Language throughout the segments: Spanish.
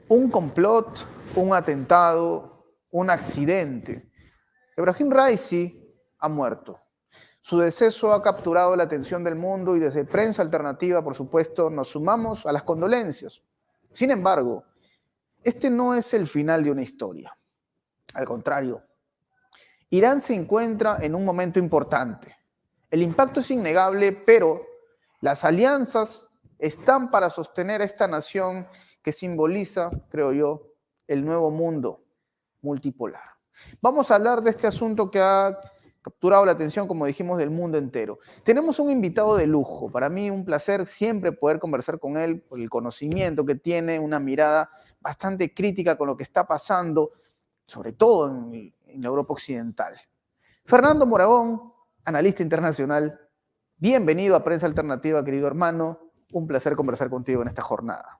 Un complot, un atentado, un accidente. Ebrahim Raisi ha muerto. Su deceso ha capturado la atención del mundo y desde Prensa Alternativa, por supuesto, nos sumamos a las condolencias. Sin embargo, este no es el final de una historia. Al contrario, Irán se encuentra en un momento importante. El impacto es innegable, pero las alianzas están para sostener a esta nación que simboliza, creo yo, el nuevo mundo multipolar. Vamos a hablar de este asunto que ha capturado la atención, como dijimos, del mundo entero. Tenemos un invitado de lujo. Para mí un placer siempre poder conversar con él por el conocimiento que tiene, una mirada bastante crítica con lo que está pasando, sobre todo en la Europa occidental. Fernando Moragón, analista internacional, bienvenido a Prensa Alternativa, querido hermano. Un placer conversar contigo en esta jornada.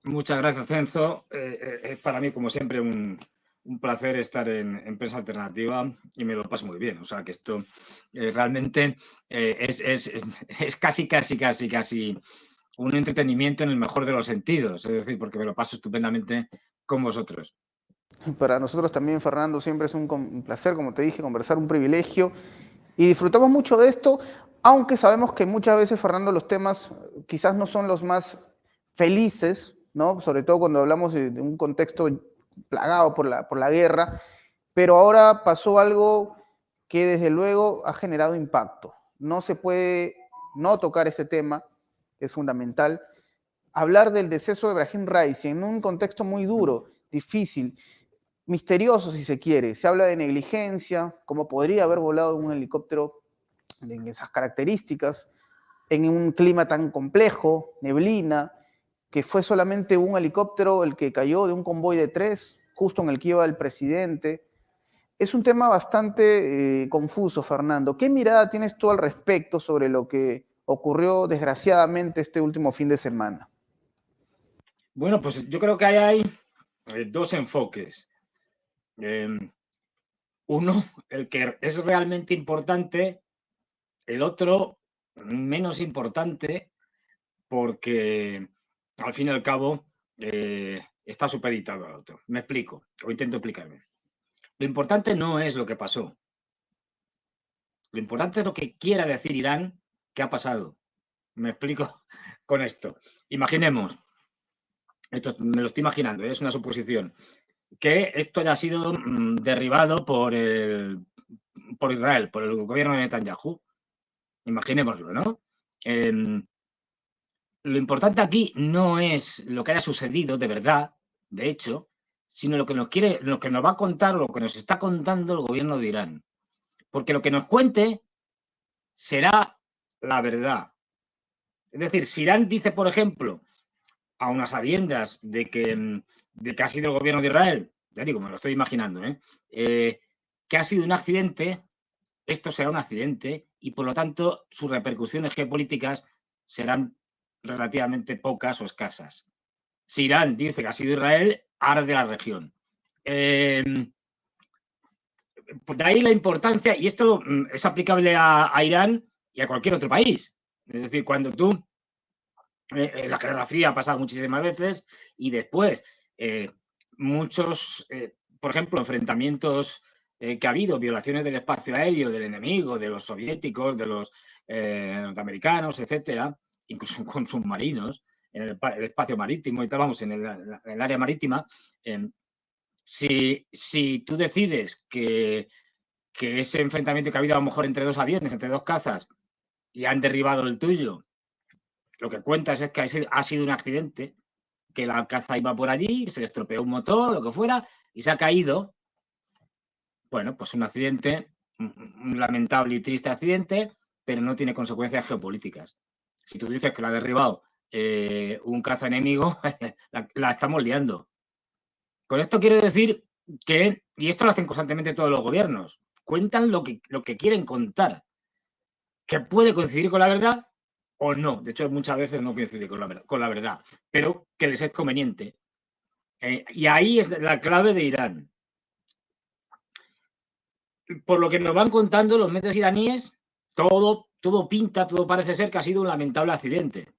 Muchas gracias, Cenzo. Es para mí, como siempre, un placer estar en Prensa Alternativa y me lo paso muy bien. O sea, que esto realmente es casi un entretenimiento en el mejor de los sentidos. Es decir, porque me lo paso estupendamente con vosotros. Para nosotros también, Fernando, siempre es un placer, como te dije, conversar, un privilegio. Y disfrutamos mucho de esto, aunque sabemos que muchas veces, Fernando, los temas quizás no son los más felices, ¿no? Sobre todo cuando hablamos de un contexto plagado por la guerra, pero ahora pasó algo que desde luego ha generado impacto. No se puede no tocar este tema, es fundamental. Hablar del deceso de Ebrahim Raisi en un contexto muy duro, difícil, misterioso si se quiere. Se habla de negligencia, cómo podría haber volado un helicóptero en esas características, en un clima tan complejo, neblina, que fue solamente un helicóptero el que cayó de un convoy de 3, justo en el que iba el presidente. Es un tema bastante confuso, Fernando. ¿Qué mirada tienes tú al respecto sobre lo que ocurrió desgraciadamente este último fin de semana? Bueno, pues yo creo que hay dos enfoques. Uno, el que es realmente importante, el otro menos importante, porque al fin y al cabo está supeditado al otro. Me explico, o intento explicarme. Lo importante no es lo que pasó. Lo importante es lo que quiera decir Irán que ha pasado. Me explico con esto. Imaginemos, esto me lo estoy imaginando, es una suposición, que esto haya sido derribado por Israel, por el gobierno de Netanyahu. Imaginémoslo, ¿no? Lo importante aquí no es lo que haya sucedido de verdad, de hecho, sino lo que nos va a contar, lo que nos está contando el gobierno de Irán. Porque lo que nos cuente será la verdad. Es decir, si Irán dice, por ejemplo, a unas sabiendas de que ha sido el gobierno de Israel, ya digo, me lo estoy imaginando, que ha sido un accidente, esto será un accidente y por lo tanto sus repercusiones geopolíticas serán relativamente pocas o escasas. Si Irán dice que ha sido Israel, arde la región. De ahí la importancia, y esto es aplicable a Irán y a cualquier otro país. Es decir, cuando tú, la Guerra Fría ha pasado muchísimas veces y después muchos, por ejemplo, enfrentamientos que ha habido, violaciones del espacio aéreo del enemigo, de los soviéticos, de los norteamericanos, etcétera, incluso con submarinos, en el espacio marítimo y tal, vamos, en el área marítima. Si tú decides que ese enfrentamiento que ha habido a lo mejor entre dos aviones, entre dos cazas, y han derribado el tuyo, lo que cuentas es que ha sido un accidente, que la caza iba por allí, se le estropeó un motor, lo que fuera, y se ha caído. Bueno, pues un accidente, un lamentable y triste accidente, pero no tiene consecuencias geopolíticas. Si tú dices que lo ha derribado un caza enemigo, la estamos liando. Con esto quiero decir que, y esto lo hacen constantemente todos los gobiernos, cuentan lo que quieren contar, que puede coincidir con la verdad o no. De hecho, muchas veces no coincide con la verdad, pero que les es conveniente. Y ahí es la clave de Irán. Por lo que nos van contando los medios iraníes, todo pinta, todo parece ser que ha sido un lamentable accidente.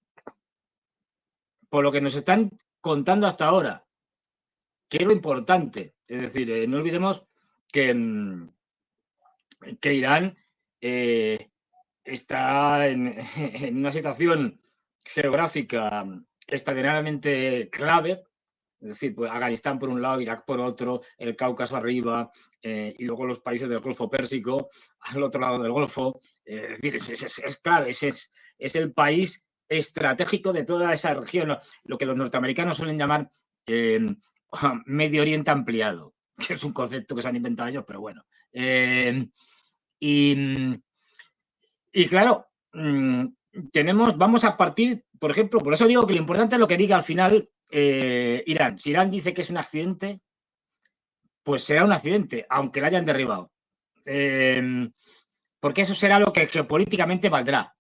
Por lo que nos están contando hasta ahora. ¿Qué es lo importante? Es decir, no olvidemos que Irán está en una situación geográfica extraordinariamente clave. Es decir, pues Afganistán por un lado, Irak por otro, el Cáucaso arriba, y luego los países del Golfo Pérsico al otro lado del Golfo. Es decir, es clave, es el país estratégico de toda esa región, lo que los norteamericanos suelen llamar Medio Oriente ampliado, que es un concepto que se han inventado ellos, pero bueno. Y claro, vamos a partir, por ejemplo, por eso digo que lo importante es lo que diga al final Irán. Si Irán dice que es un accidente, pues será un accidente, aunque lo hayan derribado. Porque eso será lo que geopolíticamente valdrá.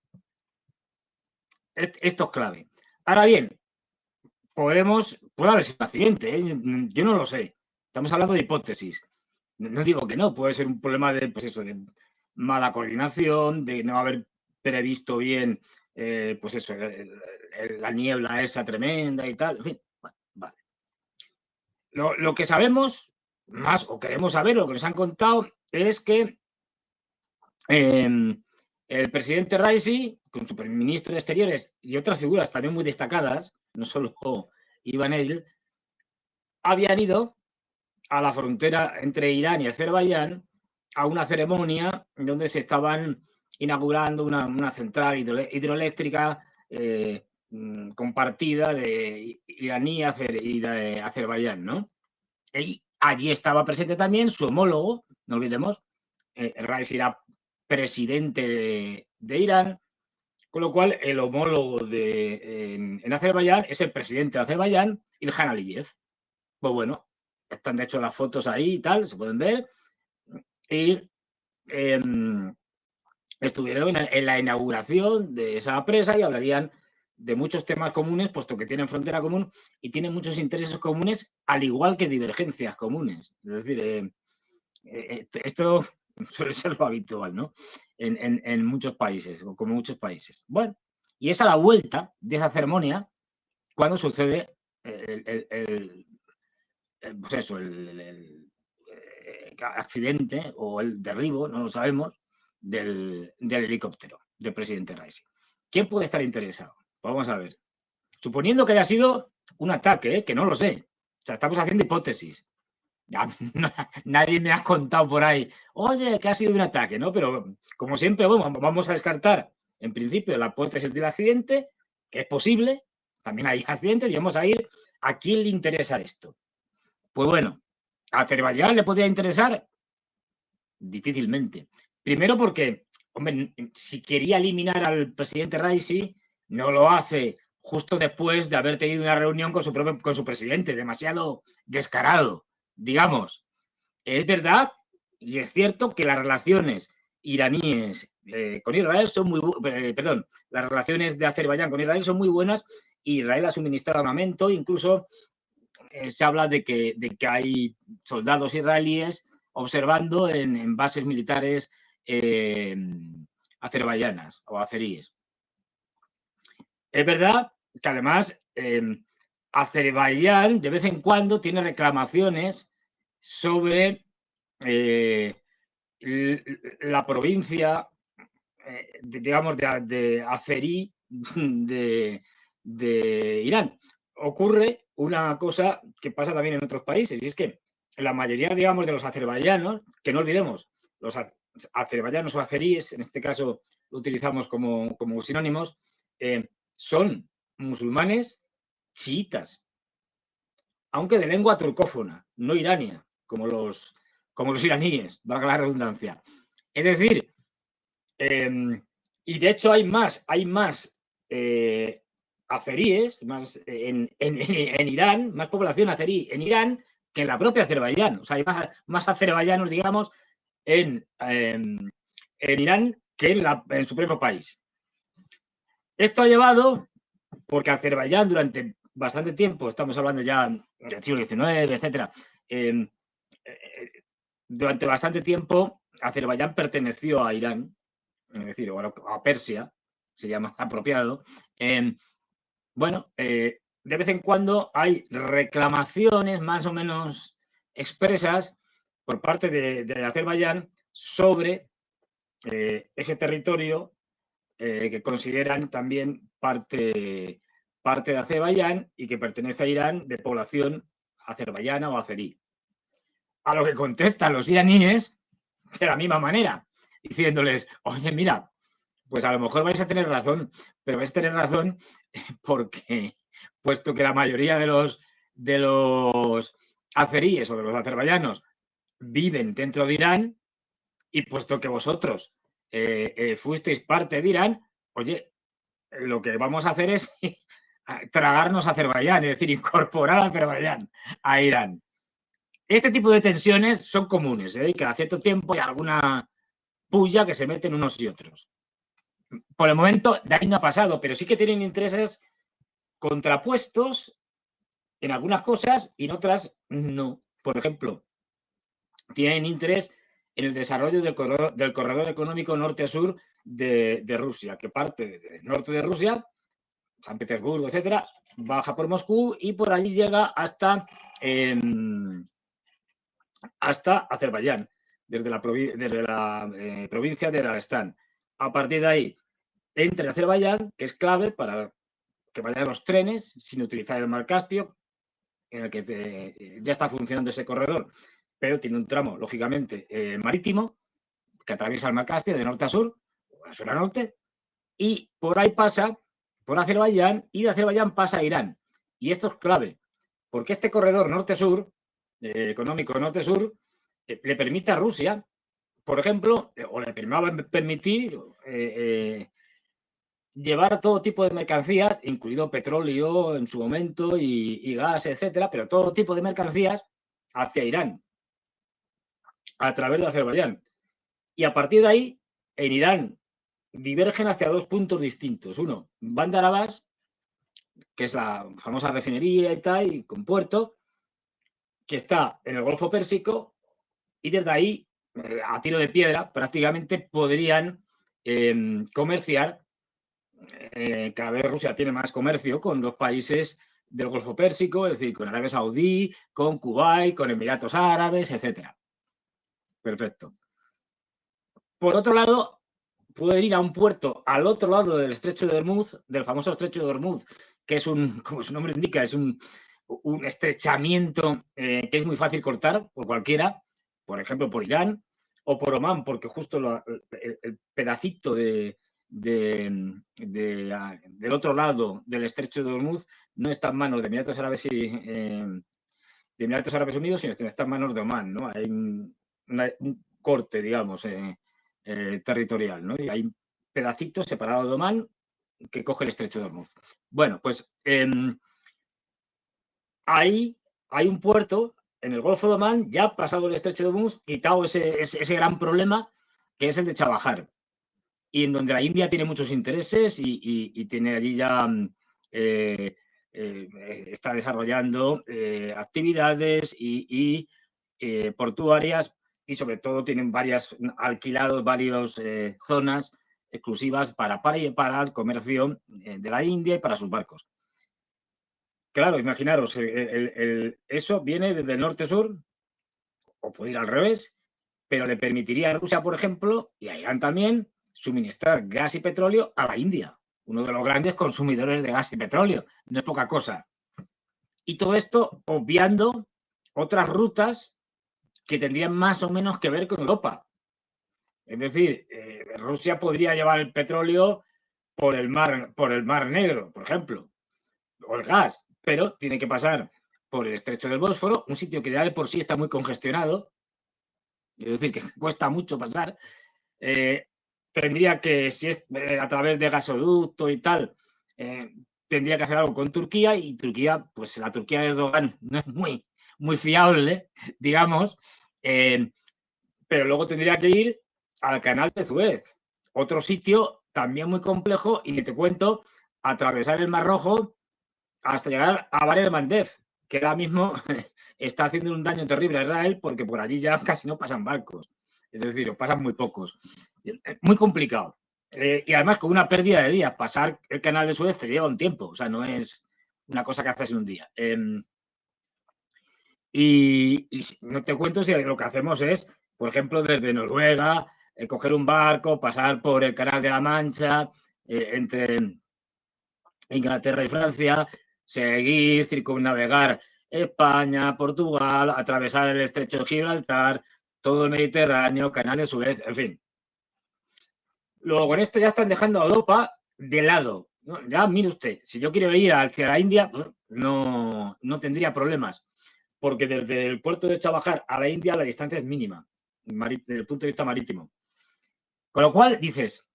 Esto es clave. Ahora bien, puede haber sido un accidente, ¿eh? Yo no lo sé. Estamos hablando de hipótesis. No digo que no, puede ser un problema de, pues eso, de mala coordinación, de no haber previsto bien, pues eso, la niebla esa tremenda y tal. En fin, vale. Lo que sabemos más, o queremos saber, lo que nos han contado, es que el presidente Raisi, con su ministro de Exteriores y otras figuras también muy destacadas, no solo iban él, habían ido a la frontera entre Irán y Azerbaiyán a una ceremonia donde se estaban inaugurando una central hidroeléctrica compartida de iraní y de Azerbaiyán, ¿no? Y allí estaba presente también su homólogo, no olvidemos, Raisi era presidente de Irán, con lo cual el homólogo en Azerbaiyán es el presidente de Azerbaiyán, Ilham Aliyev. Pues bueno, están de hecho las fotos ahí y tal, se pueden ver. Y estuvieron en la inauguración de esa presa y hablarían de muchos temas comunes, puesto que tienen frontera común y tienen muchos intereses comunes, al igual que divergencias comunes. Es decir, esto suele ser lo habitual, ¿no? En muchos países, o como muchos países. Bueno, y es a la vuelta de esa ceremonia cuando sucede pues eso, el accidente o el derribo, no lo sabemos, del helicóptero del presidente Raisi. ¿Quién puede estar interesado? Vamos a ver. Suponiendo que haya sido un ataque, que no lo sé. O sea, estamos haciendo hipótesis. Nadie me ha contado por ahí, oye, que ha sido un ataque, ¿no? Pero como siempre, bueno, vamos a descartar en principio la hipótesis del accidente, que es posible, también hay accidentes, y vamos a ir a quién le interesa esto. Pues bueno, ¿a Azerbaiyán le podría interesar? Difícilmente. Primero porque, hombre, si quería eliminar al presidente Raisi, no lo hace justo después de haber tenido una reunión con su presidente, demasiado descarado, digamos. Es verdad y es cierto que las relaciones iraníes con Israel son muy perdón, las relaciones de Azerbaiyán con Israel son muy buenas y Israel ha suministrado armamento, incluso se habla de que hay soldados israelíes observando en bases militares azerbaiyanas o azeríes. Es verdad que además Azerbaiyán de vez en cuando tiene reclamaciones sobre la provincia, digamos, de azerí de Irán. Ocurre una cosa que pasa también en otros países, y es que la mayoría, digamos, de los azerbaiyanos, que no olvidemos, los azerbaiyanos o azeríes, en este caso lo utilizamos como sinónimos, son musulmanes chiitas, aunque de lengua turcófona, no irania, como los iraníes, valga la redundancia. Es decir, y de hecho hay más azeríes en Irán, más población azerí en Irán que en la propia Azerbaiyán. O sea, hay más azerbaiyanos, digamos, en Irán que en su propio país. Esto ha llevado, porque Azerbaiyán durante bastante tiempo, estamos hablando ya del siglo XIX, etcétera, durante bastante tiempo Azerbaiyán perteneció a Irán, es decir, a Persia, se llama apropiado. Bueno, de vez en cuando hay reclamaciones más o menos expresas por parte de Azerbaiyán sobre ese territorio que consideran también parte de Azerbaiyán y que pertenece a Irán, de población azerbaiyana o azerí. A lo que contestan los iraníes de la misma manera, diciéndoles, oye, mira, pues a lo mejor vais a tener razón, pero vais a tener razón porque, puesto que la mayoría de los azeríes o de los azerbaiyanos viven dentro de Irán, y puesto que vosotros fuisteis parte de Irán, oye, lo que vamos a hacer es tragarnos a Azerbaiyán, es decir, incorporar a Azerbaiyán a Irán. Este tipo de tensiones son comunes, y cada cierto tiempo hay alguna puya que se meten unos y otros. Por el momento, de ahí no ha pasado, pero sí que tienen intereses contrapuestos en algunas cosas y en otras no. Por ejemplo, tienen interés en el desarrollo del corredor económico norte-sur de Rusia, que parte del norte de Rusia, San Petersburgo, etcétera, baja por Moscú y por allí llega hasta Azerbaiyán, desde la provincia de Dagestán. A partir de ahí, entra Azerbaiyán, que es clave para que vayan los trenes sin utilizar el mar Caspio, en el que ya está funcionando ese corredor, pero tiene un tramo, lógicamente, marítimo, que atraviesa el mar Caspio de norte a sur, o de sur a norte, y por ahí pasa por Azerbaiyán, y de Azerbaiyán pasa a Irán. Y esto es clave, porque este corredor norte-sur, económico norte-sur, le permite a Rusia, por ejemplo, o le va a permitir llevar todo tipo de mercancías, incluido petróleo en su momento y gas, etcétera, pero todo tipo de mercancías hacia Irán, a través de Azerbaiyán. Y a partir de ahí, en Irán, divergen hacia dos puntos distintos. Uno, Bandar Abbas, que es la famosa refinería y tal, y con puerto, que está en el Golfo Pérsico, y desde ahí, a tiro de piedra, prácticamente podrían comerciar. Cada vez Rusia tiene más comercio con los países del Golfo Pérsico, es decir, con Arabia Saudí, con Kuwait, con Emiratos Árabes, etcétera. Perfecto. Por otro lado, puede ir a un puerto al otro lado del estrecho de Hormuz, del famoso estrecho de Hormuz, que es como su nombre indica, es un estrechamiento que es muy fácil cortar por cualquiera, por ejemplo, por Irán o por Omán, porque justo el pedacito del otro lado del estrecho de Hormuz no está en manos de Emiratos Árabes Unidos, sino está en manos de Omán, ¿no? Hay un corte, digamos, territorial, ¿no? Y hay pedacitos separados de Omán que coge el estrecho de Hormuz. Bueno, pues ahí hay un puerto en el Golfo de Omán, ya pasado el estrecho de Hormuz, quitado ese gran problema que es el de Chabahar, y en donde la India tiene muchos intereses y tiene allí ya está desarrollando actividades y portuarias, y sobre todo tienen alquilados varias zonas exclusivas para el comercio de la India y para sus barcos. Claro, imaginaros, eso viene desde el norte-sur, o puede ir al revés, pero le permitiría a Rusia, por ejemplo, y a Irán también, suministrar gas y petróleo a la India, uno de los grandes consumidores de gas y petróleo, no es poca cosa. Y todo esto obviando otras rutas que tendrían más o menos que ver con Europa. Es decir, Rusia podría llevar el petróleo por el mar Negro, por ejemplo, o el gas, pero tiene que pasar por el estrecho del Bósforo, un sitio que ya de por sí está muy congestionado, es decir, que cuesta mucho pasar. Tendría que, si es a través de gasoducto y tal, tendría que hacer algo con Turquía, y Turquía, pues la Turquía de Erdogan no es muy fiable, digamos, pero luego tendría que ir al canal de Suez, otro sitio también muy complejo, y te cuento, atravesar el Mar Rojo hasta llegar a Bab el-Mandeb, que ahora mismo está haciendo un daño terrible a Israel, porque por allí ya casi no pasan barcos, es decir, pasan muy pocos. Muy complicado. Y además con una pérdida de días. Pasar el canal de Suez te lleva un tiempo, o sea, no es una cosa que haces en un día. Y no te cuento si lo que hacemos es, por ejemplo, desde Noruega, coger un barco, pasar por el Canal de la Mancha, entre Inglaterra y Francia, seguir, circunnavegar España, Portugal, atravesar el Estrecho de Gibraltar, todo el Mediterráneo, Canal de Suez, en fin. Luego con esto ya están dejando a Europa de lado, ¿no? Ya mire usted, si yo quiero ir hacia la India, no tendría problemas, porque desde el puerto de Chabahar a la India la distancia es mínima, desde el punto de vista marítimo. Con lo cual dices,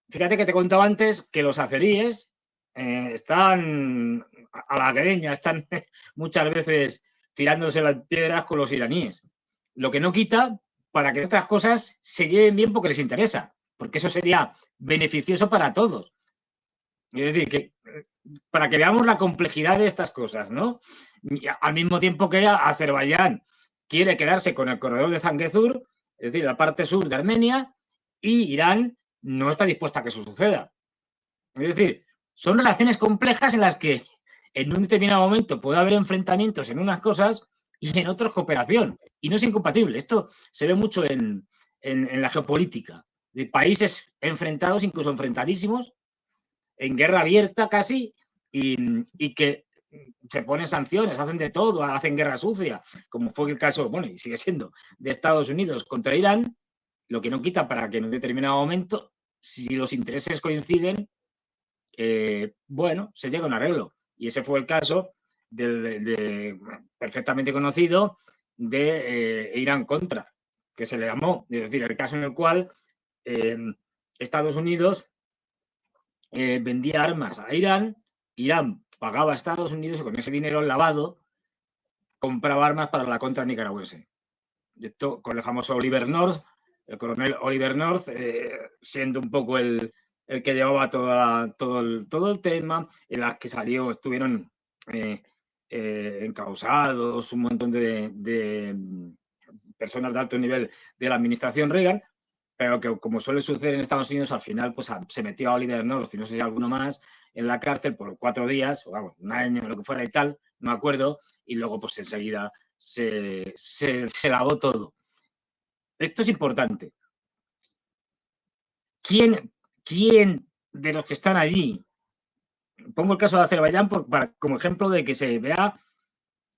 fíjate que te contaba antes que los azeríes están a la greña, están muchas veces tirándose las piedras con los iraníes. Lo que no quita para que otras cosas se lleven bien porque les interesa, porque eso sería beneficioso para todos. Es decir, que para que veamos la complejidad de estas cosas, ¿no? Al mismo tiempo que Azerbaiyán quiere quedarse con el corredor de Zangezur, es decir, la parte sur de Armenia, y Irán no está dispuesta a que eso suceda. Es decir, son relaciones complejas en las que en un determinado momento puede haber enfrentamientos en unas cosas y en otros cooperación. Y no es incompatible. Esto se ve mucho en la geopolítica, de países enfrentados, incluso enfrentadísimos, en guerra abierta casi, y que se ponen sanciones, hacen de todo, hacen guerra sucia, como fue el caso, bueno, y sigue siendo, de Estados Unidos contra Irán, lo que no quita para que en un determinado momento, si los intereses coinciden, bueno, se llega a un arreglo. Y ese fue el caso perfectamente conocido de Irán contra, que se le llamó, es decir, el caso en el cual Estados Unidos vendía armas a Irán, Irán pagaba a Estados Unidos y con ese dinero lavado compraba armas para la contra nicaragüense. Esto con el famoso Oliver North, el coronel Oliver North, siendo un poco el que llevaba todo el tema, en las que estuvieron encausados un montón de personas de alto nivel de la administración Reagan, pero que, como suele suceder en Estados Unidos, al final pues, se metió a Oliver North y no sé si alguno más en la cárcel por 4 días, o vamos, un año, lo que fuera y tal, no me acuerdo, y luego pues enseguida se lavó todo. Esto es importante. ¿Quién de los que están allí? Pongo el caso de Azerbaiyán como ejemplo de que se vea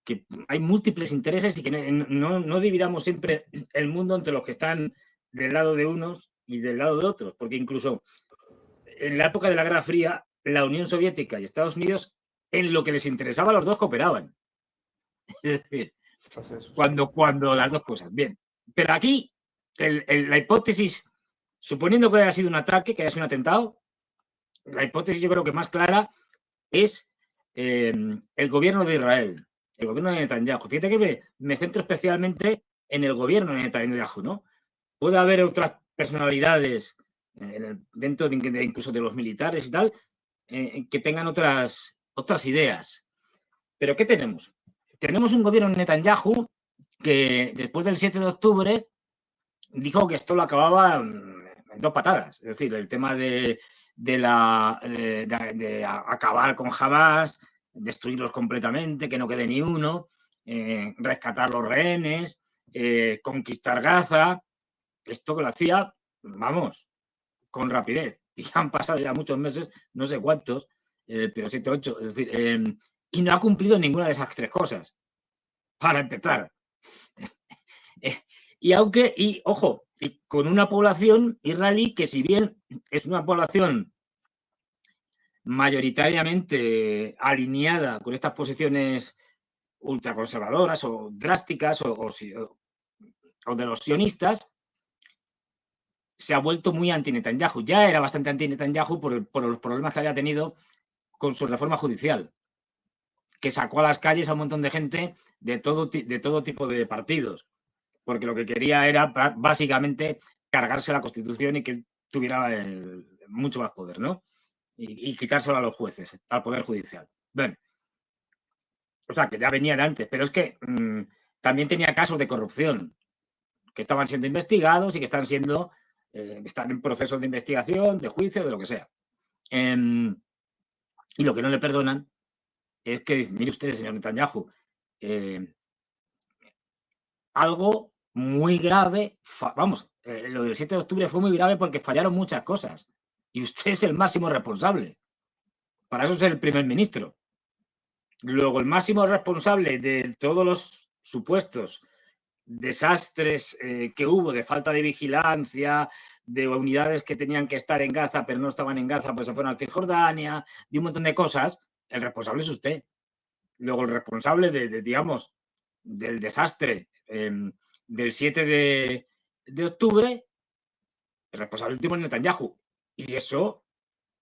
que hay múltiples intereses y que no dividamos siempre el mundo entre los que están del lado de unos y del lado de otros, porque incluso en la época de la Guerra Fría, la Unión Soviética y Estados Unidos, en lo que les interesaba, los dos cooperaban. Es decir, cuando las dos cosas. Bien, pero aquí la hipótesis, suponiendo que haya sido un ataque, que haya sido un atentado, la hipótesis yo creo que más clara es el gobierno de Israel, el gobierno de Netanyahu. Fíjate que me centro especialmente en el gobierno de Netanyahu, ¿no? Puede haber otras personalidades dentro de incluso de los militares y tal, que tengan otras ideas. Pero ¿qué tenemos? Tenemos un gobierno de Netanyahu que después del 7 de octubre dijo que esto lo acababa en 2 patadas. Es decir, el tema de acabar con Hamas, destruirlos completamente, que no quede ni uno, rescatar los rehenes, conquistar Gaza. Esto que lo hacía, vamos, con rapidez. Y han pasado ya muchos meses, no sé cuántos, pero 7, 8. Es decir, y no ha cumplido ninguna de esas 3 cosas. Para empezar. Y ojo, y con una población israelí que, si bien es una población mayoritariamente alineada con estas posiciones ultraconservadoras o drásticas o de los sionistas, se ha vuelto muy anti-Netanyahu. Ya era bastante anti-Netanyahu por los problemas que había tenido con su reforma judicial, que sacó a las calles a un montón de gente de todo tipo de partidos, porque lo que quería era básicamente cargarse la Constitución y que tuviera mucho más poder, ¿no? Y quitárselo a los jueces, al Poder Judicial. Bueno, o sea, que ya venía de antes, pero es que también tenía casos de corrupción que estaban siendo investigados y que están en procesos de investigación, de juicio, de lo que sea. Y lo que no le perdonan es que, mire usted, señor Netanyahu, algo muy grave, vamos, lo del 7 de octubre fue muy grave porque fallaron muchas cosas y usted es el máximo responsable. Para eso es el primer ministro. Luego, el máximo responsable de todos los supuestos desastres que hubo de falta de vigilancia, de unidades que tenían que estar en Gaza pero no estaban en Gaza, pues se fueron a Cisjordania, de un montón de cosas, el responsable es usted. Luego, el responsable digamos, del desastre del 7 de octubre, el responsable último es Netanyahu. Y eso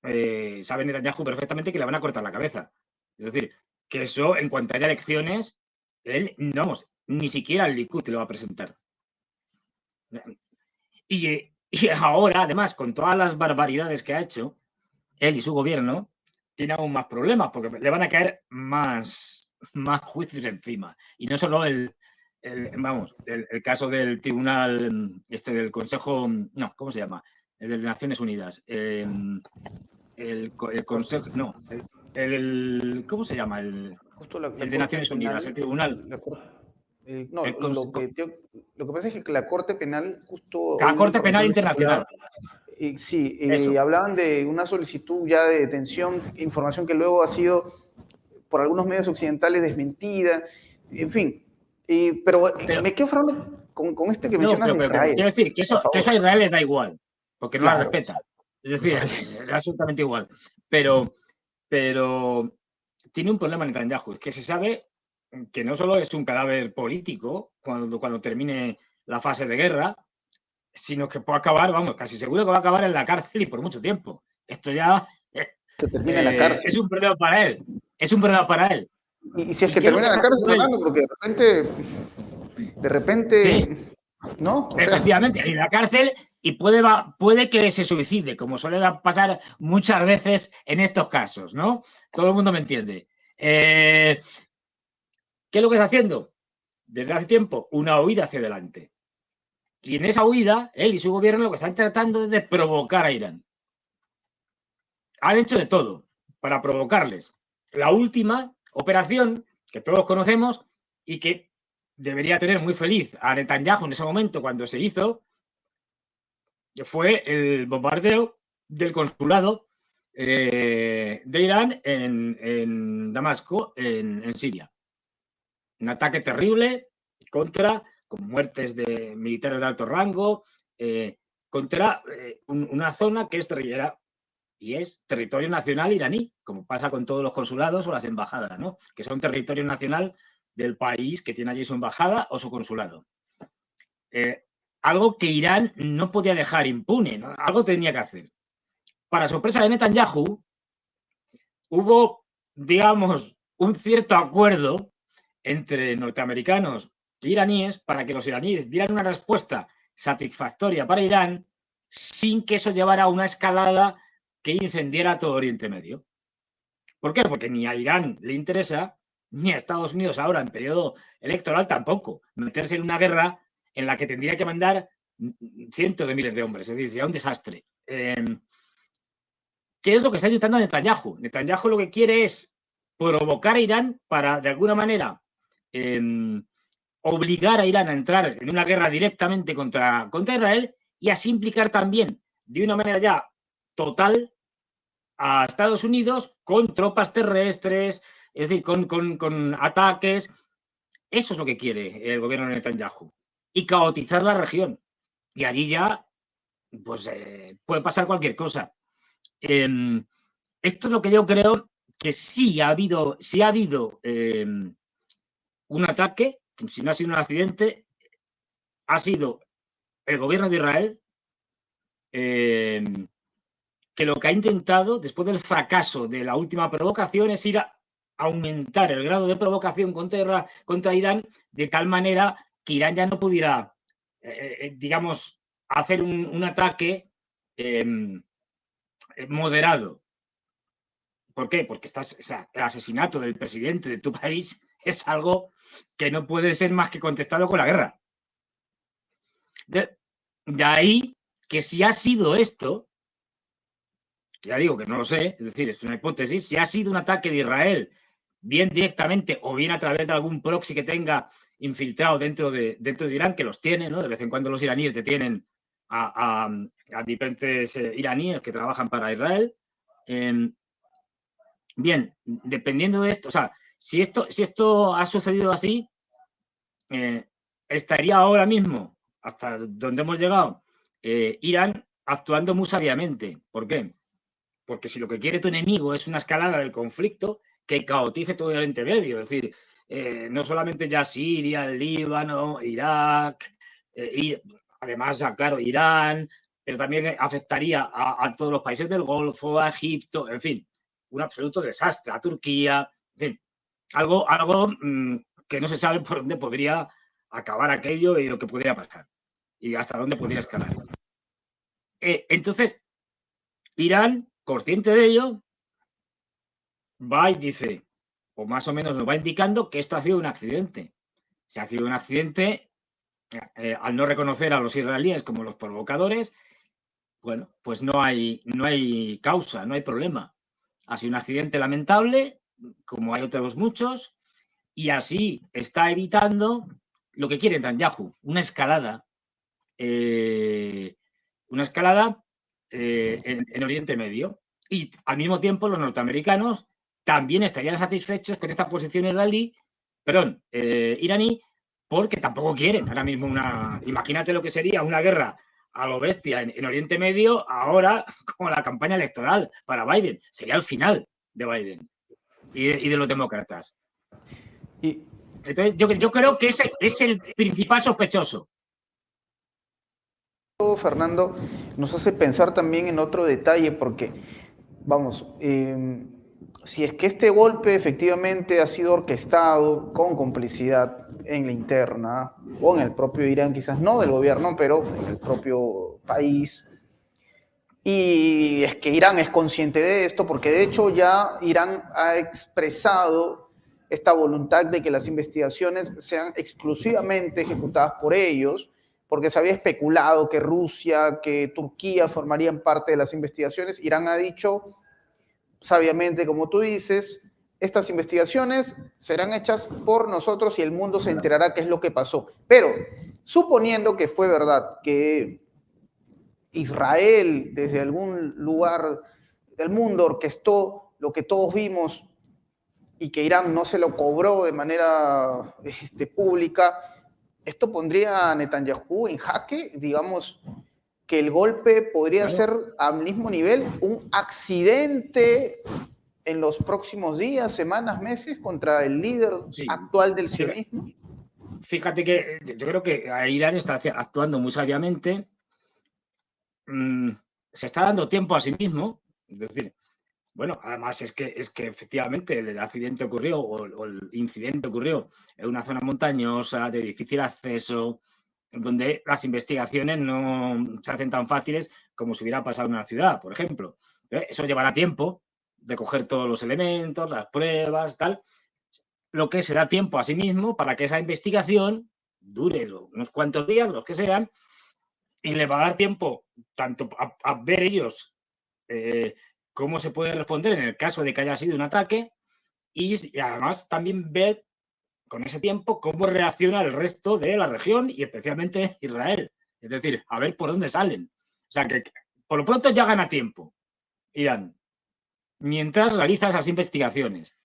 sabe Netanyahu perfectamente que le van a cortar la cabeza. Es decir, que eso, en cuanto haya elecciones, él, vamos, ni siquiera el Likud te lo va a presentar. Y ahora, además, con todas las barbaridades que ha hecho, él y su gobierno, tiene aún más problemas, porque le van a caer más juicios encima. Y no solo el caso del tribunal, del Consejo, no, ¿cómo se llama? El de Naciones Unidas. El Consejo, no, ¿cómo se llama? Justo la el de Naciones Unidas, el tribunal. No, lo que pasa es que la Corte Penal, justo La Corte Penal Internacional. Sí, hablaban de una solicitud ya de detención, información que luego ha sido por algunos medios occidentales desmentida, en fin. Pero me quedo hablando con este que mencionas de Israel. Quiero decir que eso a Israel les da igual, porque no la respeta. Es decir, es absolutamente igual. Pero tiene un problema Netanyahu, es que se sabe que no solo es un cadáver político cuando termine la fase de guerra, sino que puede acabar, vamos, casi seguro que va a acabar en la cárcel y por mucho tiempo. Esto ya termina en la cárcel. Es un problema para él. Es un problema para él. Y si es que termina en la cárcel, Fernando, porque de repente, sí. ¿no? Efectivamente, en la cárcel y puede que se suicide, como suele pasar muchas veces en estos casos, ¿no? Todo el mundo me entiende. ¿Qué es lo que está haciendo? Desde hace tiempo, una huida hacia adelante. Y en esa huida, él y su gobierno lo que están tratando es de provocar a Irán. Han hecho de todo para provocarles. La última operación que todos conocemos y que debería tener muy feliz a Netanyahu en ese momento cuando se hizo, fue el bombardeo del consulado de Irán en Damasco, en Siria. Un ataque terrible con muertes de militares de alto rango, contra una zona que es guerrillera y es territorio nacional iraní, como pasa con todos los consulados o las embajadas, ¿no? Que son territorio nacional del país que tiene allí su embajada o su consulado. Algo que Irán no podía dejar impune, ¿no? Algo tenía que hacer. Para sorpresa de Netanyahu, hubo, digamos, un cierto acuerdo entre norteamericanos e iraníes para que los iraníes dieran una respuesta satisfactoria para Irán sin que eso llevara a una escalada que incendiara todo Oriente Medio. ¿Por qué? Porque ni a Irán le interesa, ni a Estados Unidos ahora en periodo electoral tampoco, meterse en una guerra en la que tendría que mandar cientos de miles de hombres, es decir, sería un desastre. ¿Qué es lo que está intentando Netanyahu? Netanyahu lo que quiere es provocar a Irán para, de alguna manera, obligar a Irán a entrar en una guerra directamente contra Israel y así implicar también, de una manera ya total, a Estados Unidos con tropas terrestres, es decir, con ataques. Eso es lo que quiere el gobierno de Netanyahu. Y caotizar la región. Y allí ya pues, puede pasar cualquier cosa. Esto es lo que yo creo que sí ha habido un ataque, si no ha sido un accidente, ha sido el gobierno de Israel que lo que ha intentado, después del fracaso de la última provocación, es ir a aumentar el grado de provocación contra Irán de tal manera que Irán ya no pudiera, digamos, hacer un ataque moderado. ¿Por qué? Porque el asesinato del presidente de tu país es algo que no puede ser más que contestado con la guerra. De ahí que si ha sido esto, ya digo que no lo sé, es decir, es una hipótesis, si ha sido un ataque de Israel bien directamente o bien a través de algún proxy que tenga infiltrado dentro de Irán, que los tiene, ¿no? De vez en cuando los iraníes detienen a diferentes iraníes que trabajan para Israel. Bien, dependiendo de esto, o sea, si esto ha sucedido así, estaría ahora mismo, hasta donde hemos llegado, Irán actuando muy sabiamente. ¿Por qué? Porque si lo que quiere tu enemigo es una escalada del conflicto que caotice todo el Oriente Medio, es decir, no solamente ya Siria, el Líbano, Irak, y además, ya, claro, Irán, pero también afectaría a todos los países del Golfo, a Egipto, en fin, un absoluto desastre, a Turquía, en fin, algo que no se sabe por dónde podría acabar aquello y lo que podría pasar y hasta dónde podría escalar. Entonces, Irán, consciente de ello, va y dice, o más o menos nos va indicando que esto ha sido un accidente. Se ha sido un accidente, al no reconocer a los israelíes como los provocadores, bueno, pues no hay causa, no hay problema. Ha sido un accidente lamentable, como hay otros muchos, y así está evitando lo que quiere Netanyahu, una escalada en Oriente Medio. Y al mismo tiempo los norteamericanos también estarían satisfechos con esta posición iraní, porque tampoco quieren ahora mismo imagínate lo que sería una guerra a lo bestia en Oriente Medio ahora como la campaña electoral para Biden. Sería el final de Biden y de los demócratas. Y entonces yo creo que ese es el principal sospechoso. Fernando, nos hace pensar también en otro detalle, porque, vamos, si es que este golpe efectivamente ha sido orquestado con complicidad en la interna, o en el propio Irán, quizás no del gobierno, pero en el propio país, y es que Irán es consciente de esto, porque de hecho ya Irán ha expresado esta voluntad de que las investigaciones sean exclusivamente ejecutadas por ellos, porque se había especulado que Rusia, que Turquía formarían parte de las investigaciones. Irán ha dicho, sabiamente, como tú dices, estas investigaciones serán hechas por nosotros y el mundo se enterará qué es lo que pasó. Pero, suponiendo que fue verdad, que Israel desde algún lugar del mundo orquestó lo que todos vimos y que Irán no se lo cobró de manera pública, esto pondría a Netanyahu en jaque, digamos que el golpe podría ser al mismo nivel un accidente en los próximos días, semanas, meses contra el líder actual del sionismo. Fíjate que yo creo que Irán está actuando muy sabiamente, se está dando tiempo a sí mismo, es decir, bueno, además es que efectivamente el accidente ocurrió o el incidente ocurrió en una zona montañosa, de difícil acceso, donde las investigaciones no se hacen tan fáciles como si hubiera pasado en una ciudad, por ejemplo. Eso llevará tiempo de coger todos los elementos, las pruebas, tal. Lo que se da tiempo a sí mismo para que esa investigación dure unos cuantos días, los que sean, y le va a dar tiempo tanto a ver ellos cómo se puede responder en el caso de que haya sido un ataque y además también ver con ese tiempo cómo reacciona el resto de la región y especialmente Israel. Es decir, a ver por dónde salen. O sea, que por lo pronto ya gana tiempo Irán mientras realiza esas investigaciones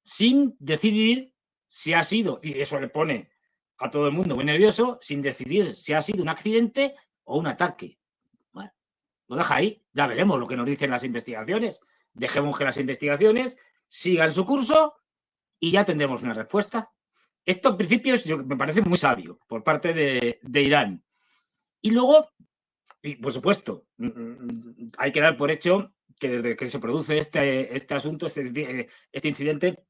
sin decidir si ha sido, y eso le pone a todo el mundo muy nervioso, sin decidir si ha sido un accidente o un ataque. Bueno, lo deja ahí, ya veremos lo que nos dicen las investigaciones. Dejemos que las investigaciones sigan su curso y ya tendremos una respuesta. Esto en principio me parece muy sabio por parte de Irán. Y luego, y por supuesto, hay que dar por hecho que desde que se produce este asunto, este incidente,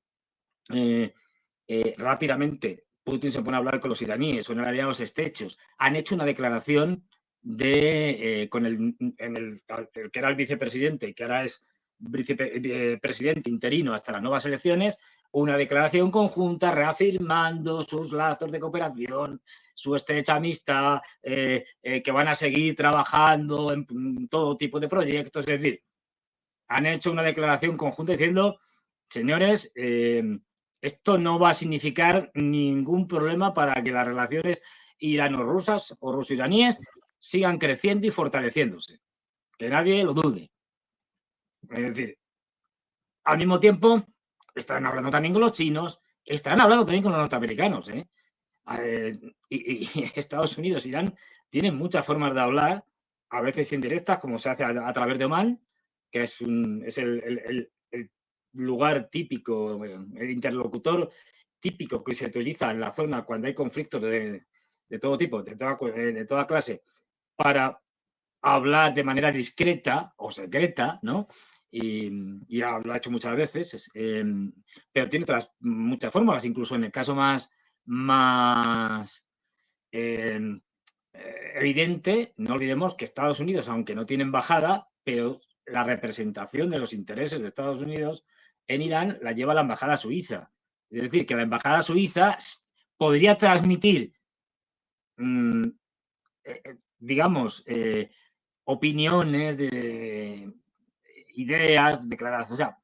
rápidamente Putin se pone a hablar con los iraníes, son aliados estrechos. Han hecho una declaración con el que era el vicepresidente, que ahora es presidente interino hasta las nuevas elecciones, una declaración conjunta reafirmando sus lazos de cooperación, su estrecha amistad, que van a seguir trabajando en todo tipo de proyectos. Es decir, han hecho una declaración conjunta diciendo señores, esto no va a significar ningún problema para que las relaciones irano-rusas o ruso-iraníes sigan creciendo y fortaleciéndose. Que nadie lo dude. Es decir, al mismo tiempo, estarán hablando también con los chinos, estarán hablando también con los norteamericanos. Y Estados Unidos e Irán tienen muchas formas de hablar, a veces indirectas, como se hace a través de Omán, que es el lugar típico, el interlocutor típico que se utiliza en la zona cuando hay conflictos de todo tipo, de toda clase, para hablar de manera discreta o secreta, ¿no? Y lo ha hecho muchas veces, pero tiene otras muchas fórmulas, incluso en el caso más evidente, no olvidemos que Estados Unidos, aunque no tiene embajada, pero la representación de los intereses de Estados Unidos en Irán la lleva la embajada suiza. Es decir, que la embajada suiza podría transmitir, digamos, opiniones, ideas, declaraciones, o sea,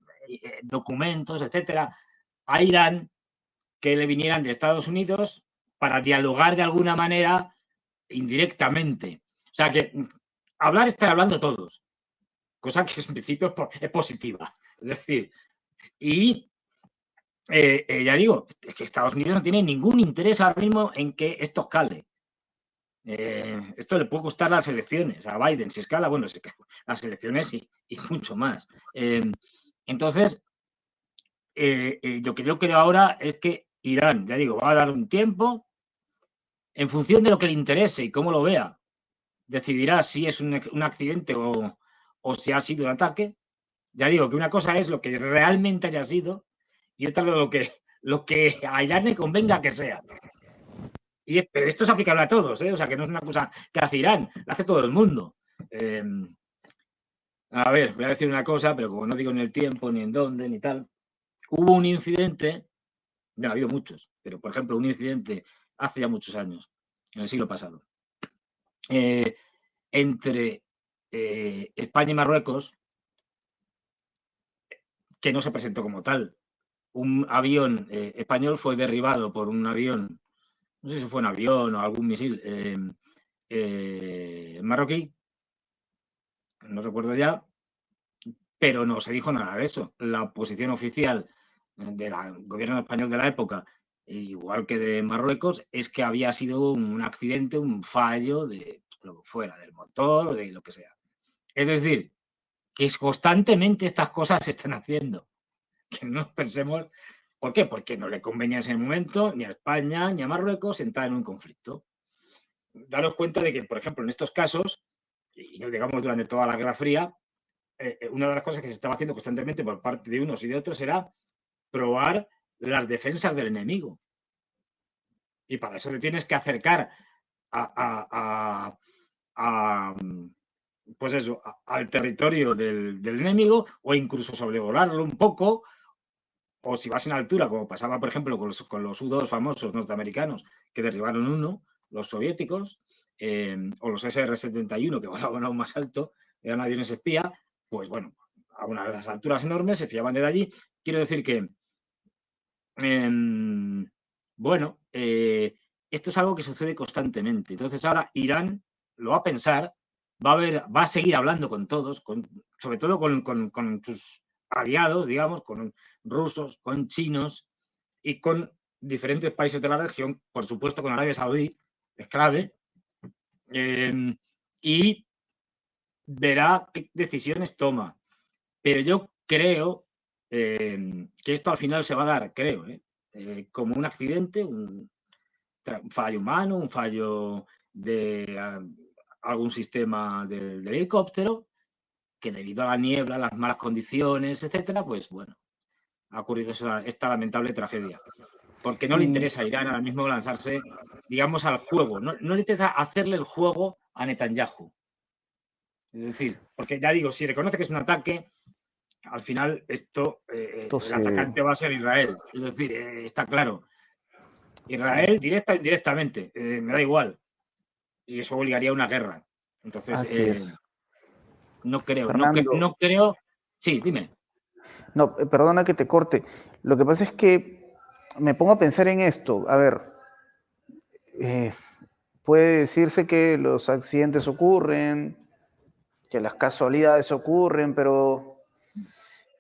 documentos, etcétera, a Irán que le vinieran de Estados Unidos para dialogar de alguna manera indirectamente. O sea, que hablar están hablando todos, cosa que en principio es positiva. Es decir, y ya digo, es que Estados Unidos no tiene ningún interés ahora mismo en que esto escale. Esto le puede costar las elecciones a Biden, si escala, bueno, las elecciones y mucho más. Entonces, lo que yo creo ahora es que Irán, ya digo, va a dar un tiempo en función de lo que le interese y cómo lo vea. Decidirá si es un accidente o si ha sido un ataque. Ya digo que una cosa es lo que realmente haya sido y otra lo que a Irán le convenga que sea. Pero esto es aplicable a todos, o sea, que no es una cosa que hace Irán, la hace todo el mundo. A ver, voy a decir una cosa, pero como no digo ni el tiempo, ni en dónde, ni tal. Hubo un incidente, ha habido muchos, pero por ejemplo, un incidente hace ya muchos años, en el siglo pasado, entre España y Marruecos, que no se presentó como tal. Un avión español fue derribado por un avión, no sé si fue un avión o algún misil marroquí, no recuerdo ya, pero no se dijo nada de eso. La posición oficial del gobierno español de la época, igual que de Marruecos, es que había sido un accidente, un fallo de lo que fuera, del motor o de lo que sea. Es decir, que constantemente estas cosas se están haciendo. Que no pensemos, ¿por qué? Porque no le convenía en ese momento ni a España ni a Marruecos entrar en un conflicto. Daros cuenta de que, por ejemplo, en estos casos, y digamos durante toda la Guerra Fría, una de las cosas que se estaba haciendo constantemente por parte de unos y de otros era probar las defensas del enemigo. Y para eso te tienes que acercar pues eso, al territorio del enemigo o incluso sobrevolarlo un poco, o si vas en altura, como pasaba, por ejemplo, con los U-2 famosos norteamericanos que derribaron uno, los soviéticos, o los SR-71 que volaban aún más alto, eran aviones espía, pues bueno, a unas alturas enormes se espiaban desde allí. Quiero decir que, bueno, esto es algo que sucede constantemente. Entonces ahora Irán lo va a pensar, va a seguir hablando con todos, sobre todo con sus aliados, digamos, con rusos, con chinos y con diferentes países de la región, por supuesto con Arabia Saudí, es clave, y verá qué decisiones toma. Pero yo creo que esto al final se va a dar, creo, como un accidente, un fallo humano, un fallo de algún sistema del helicóptero, que debido a la niebla, las malas condiciones, etcétera, pues bueno, ha ocurrido esta lamentable tragedia. Porque no le interesa a Irán ahora mismo lanzarse, digamos, al juego. No le interesa hacerle el juego a Netanyahu. Es decir, porque ya digo, si reconoce que es un ataque, al final el atacante va a ser Israel. Es decir, está claro. Israel, directa o indirectamente, me da igual. Y eso obligaría a una guerra. Entonces, no creo. Sí, dime. No, perdona que te corte. Lo que pasa es que me pongo a pensar en esto. A ver, eh, puede decirse que los accidentes ocurren, que las casualidades ocurren, pero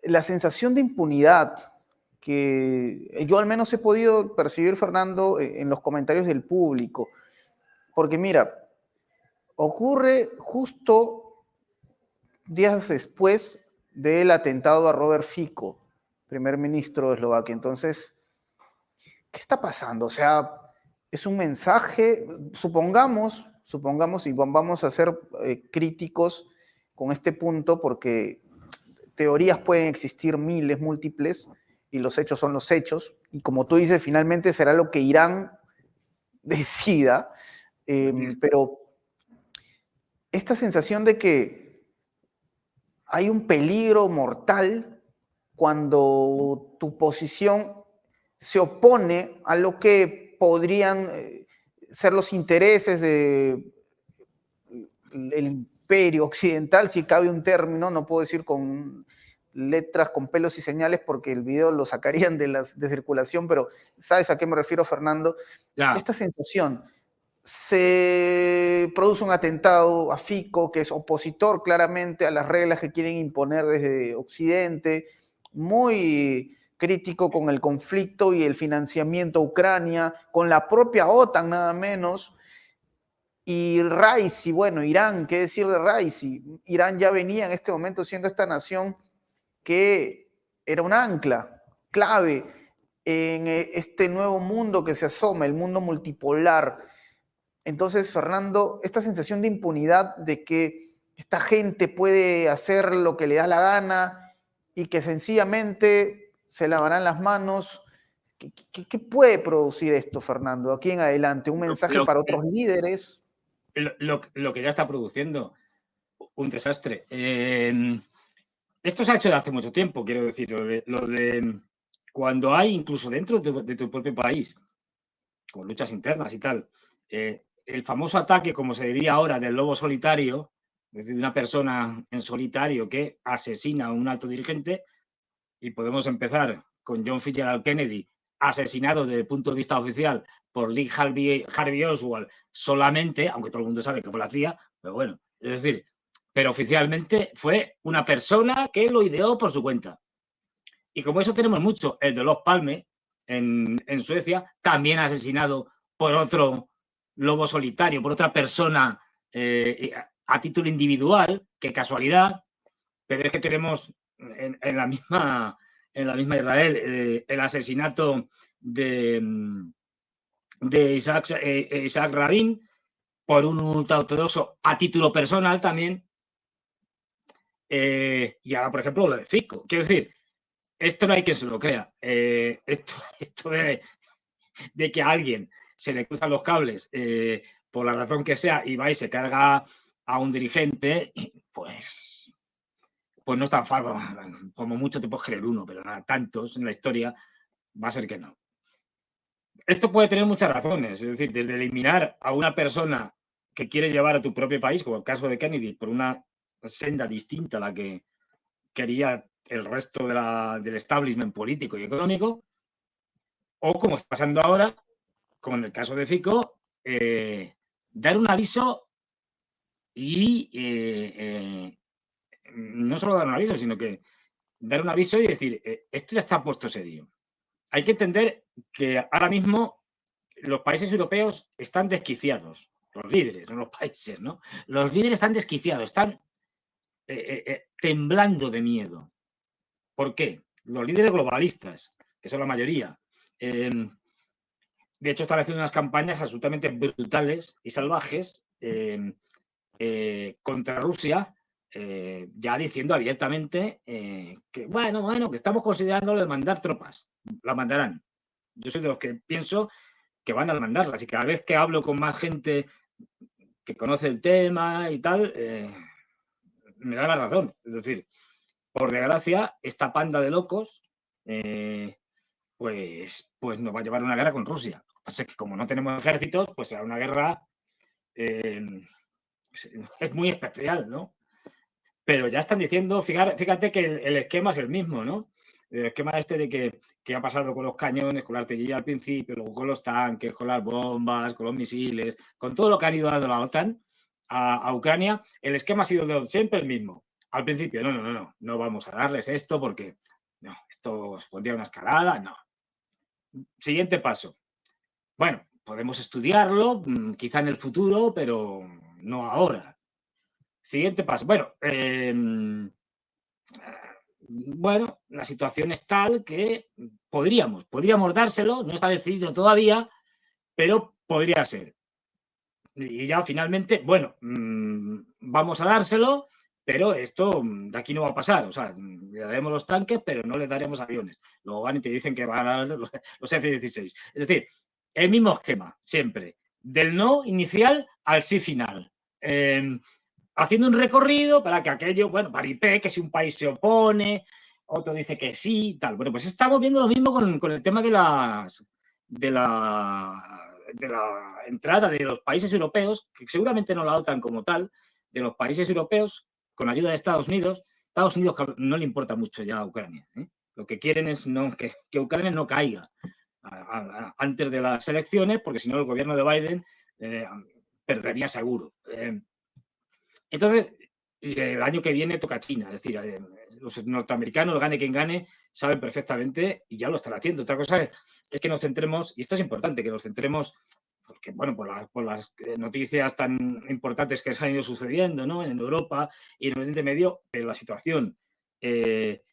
la sensación de impunidad que yo al menos he podido percibir, Fernando, en los comentarios del público, porque mira, ocurre justo días después del atentado a Robert Fico, primer ministro de Eslovaquia. Entonces, ¿qué está pasando? O sea, es un mensaje, supongamos, y vamos a ser críticos con este punto, porque teorías pueden existir miles, múltiples, y los hechos son los hechos, y como tú dices, finalmente será lo que Irán decida, pero esta sensación de que hay un peligro mortal cuando tu posición se opone a lo que podrían ser los intereses del imperio occidental, si cabe un término, no puedo decir con letras, con pelos y señales, porque el video lo sacarían de circulación, pero ¿sabes a qué me refiero, Fernando? Ya. Esta sensación, se produce un atentado a Fico, que es opositor claramente a las reglas que quieren imponer desde Occidente, muy crítico con el conflicto y el financiamiento a Ucrania, con la propia OTAN nada menos, y Raisi, bueno, Irán, ¿qué decir de Raisi? Irán ya venía en este momento siendo esta nación que era un ancla clave en este nuevo mundo que se asoma, el mundo multipolar. Entonces, Fernando, esta sensación de impunidad de que esta gente puede hacer lo que le da la gana y que sencillamente se lavarán las manos, ¿qué puede producir esto, Fernando, aquí en adelante? ¿Un Lo, mensaje lo- para otros líderes? lo que ya está produciendo, un desastre. Esto se ha hecho de hace mucho tiempo, quiero decir, lo de cuando hay, incluso dentro de tu propio país, con luchas internas y tal, el famoso ataque, como se diría ahora, del lobo solitario, es decir, de una persona en solitario que asesina a un alto dirigente, y podemos empezar con John Fitzgerald Kennedy, asesinado desde el punto de vista oficial por Lee Harvey Oswald solamente, aunque todo el mundo sabe que fue la CIA, pero bueno, es decir, pero oficialmente fue una persona que lo ideó por su cuenta. Y como eso tenemos mucho, el de Olof Palme en Suecia, también asesinado por otro lobo solitario, por otra persona a título individual, qué casualidad, pero es que tenemos en la misma Israel el asesinato de Isaac Rabin por un ultraortodoxo a título personal también. Y ahora, por ejemplo, lo de Fico. Quiero decir, esto no hay quien se lo crea. Esto de que a alguien se le cruzan los cables por la razón que sea y va y se carga a un dirigente, pues no es tan fácil. Como mucho te puedes creer uno, pero nada, tantos en la historia va a ser que no. Esto puede tener muchas razones, es decir, desde eliminar a una persona que quiere llevar a tu propio país, como el caso de Kennedy, por una senda distinta a la que quería el resto del establishment político y económico, o como está pasando ahora con el caso de Fico, dar un aviso y no solo dar un aviso, sino que dar un aviso y decir, esto ya está puesto serio. Hay que entender que ahora mismo los países europeos están desquiciados, los líderes, no los países, ¿no? Los líderes están desquiciados, están temblando de miedo. ¿Por qué? Los líderes globalistas, que son la mayoría, de hecho están haciendo unas campañas absolutamente brutales y salvajes contra Rusia, ya diciendo abiertamente que, bueno, que estamos considerando lo de mandar tropas. La mandarán. Yo soy de los que pienso que van a mandarlas y cada vez que hablo con más gente que conoce el tema y tal, me da la razón. Es decir, por desgracia, esta panda de locos pues nos va a llevar a una guerra con Rusia. Lo que pasa es que como no tenemos ejércitos, pues será una guerra es muy especial, ¿no? Pero ya están diciendo, fíjate que el esquema es el mismo, ¿no? El esquema este de que ha pasado con los cañones, con la artillería al principio, luego con los tanques, con las bombas, con los misiles, con todo lo que han ido dando la OTAN a Ucrania, el esquema ha sido siempre el mismo. Al principio, no vamos a darles esto porque no, esto pondría una escalada, no. Siguiente paso. Bueno, podemos estudiarlo, quizá en el futuro, pero no ahora. Siguiente paso. Bueno, la situación es tal que podríamos dárselo, no está decidido todavía, pero podría ser. Y ya finalmente, bueno, vamos a dárselo, pero esto de aquí no va a pasar. O sea, le daremos los tanques, pero no le daremos aviones. Luego van y te dicen que van a dar los F-16. Es decir, el mismo esquema, siempre. Del no inicial al sí final. Haciendo un recorrido para que aquello, bueno, paripé, que si un país se opone, otro dice que sí, tal. Bueno, pues estamos viendo lo mismo con el tema de la entrada de los países europeos, que seguramente no la OTAN como tal, de los países europeos, con ayuda de Estados Unidos. Estados Unidos no le importa mucho ya a Ucrania. Lo que quieren es que Ucrania no caiga antes de las elecciones, porque si no el gobierno de Biden perdería seguro. Entonces, el año que viene toca China, es decir, los norteamericanos, gane quien gane, saben perfectamente y ya lo están haciendo. Otra cosa es que nos centremos, y esto es importante, que nos centremos, porque, bueno, por las noticias tan importantes que se han ido sucediendo, ¿no?, en Europa y en el Oriente Medio, pero la situación en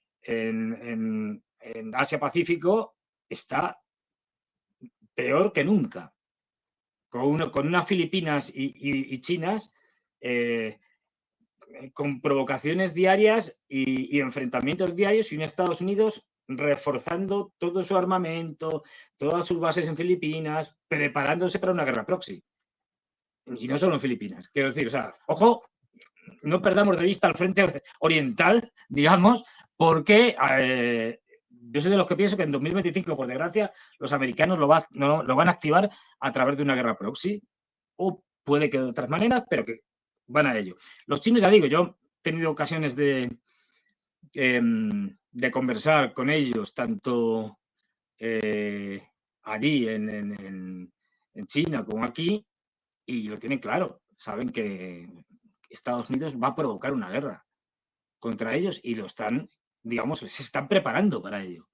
Asia-Pacífico está peor que nunca, con unas Filipinas y Chinas con provocaciones diarias y enfrentamientos diarios, y un Estados Unidos reforzando todo su armamento, todas sus bases en Filipinas, preparándose para una guerra proxy. Y no solo en Filipinas. Quiero decir, o sea, ojo, no perdamos de vista el frente oriental, digamos, porque yo soy de los que pienso que en 2025, por desgracia, los americanos lo van a activar a través de una guerra proxy, o puede que de otras maneras, pero que van a ello. Los chinos, ya digo, yo he tenido ocasiones de conversar con ellos, tanto allí en China como aquí, y lo tienen claro. Saben que Estados Unidos va a provocar una guerra contra ellos y lo están, digamos, se están preparando para ello.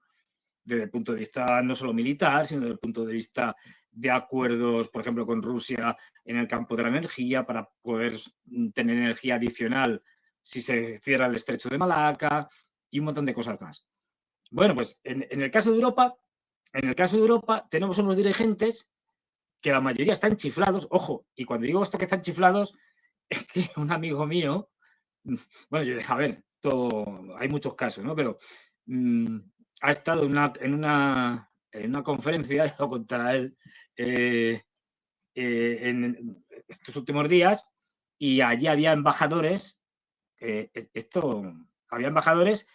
Desde el punto de vista no solo militar, sino desde el punto de vista de acuerdos, por ejemplo, con Rusia en el campo de la energía, para poder tener energía adicional si se cierra el estrecho de Malaca y un montón de cosas más. Bueno, pues en el caso de Europa, tenemos unos dirigentes que la mayoría están chiflados. Ojo, y cuando digo esto que están chiflados, es que un amigo mío, bueno, a ver, hay muchos casos, ¿no? Pero ha estado en una conferencia, lo contará él, en estos últimos días, y allí había embajadores, había embajadores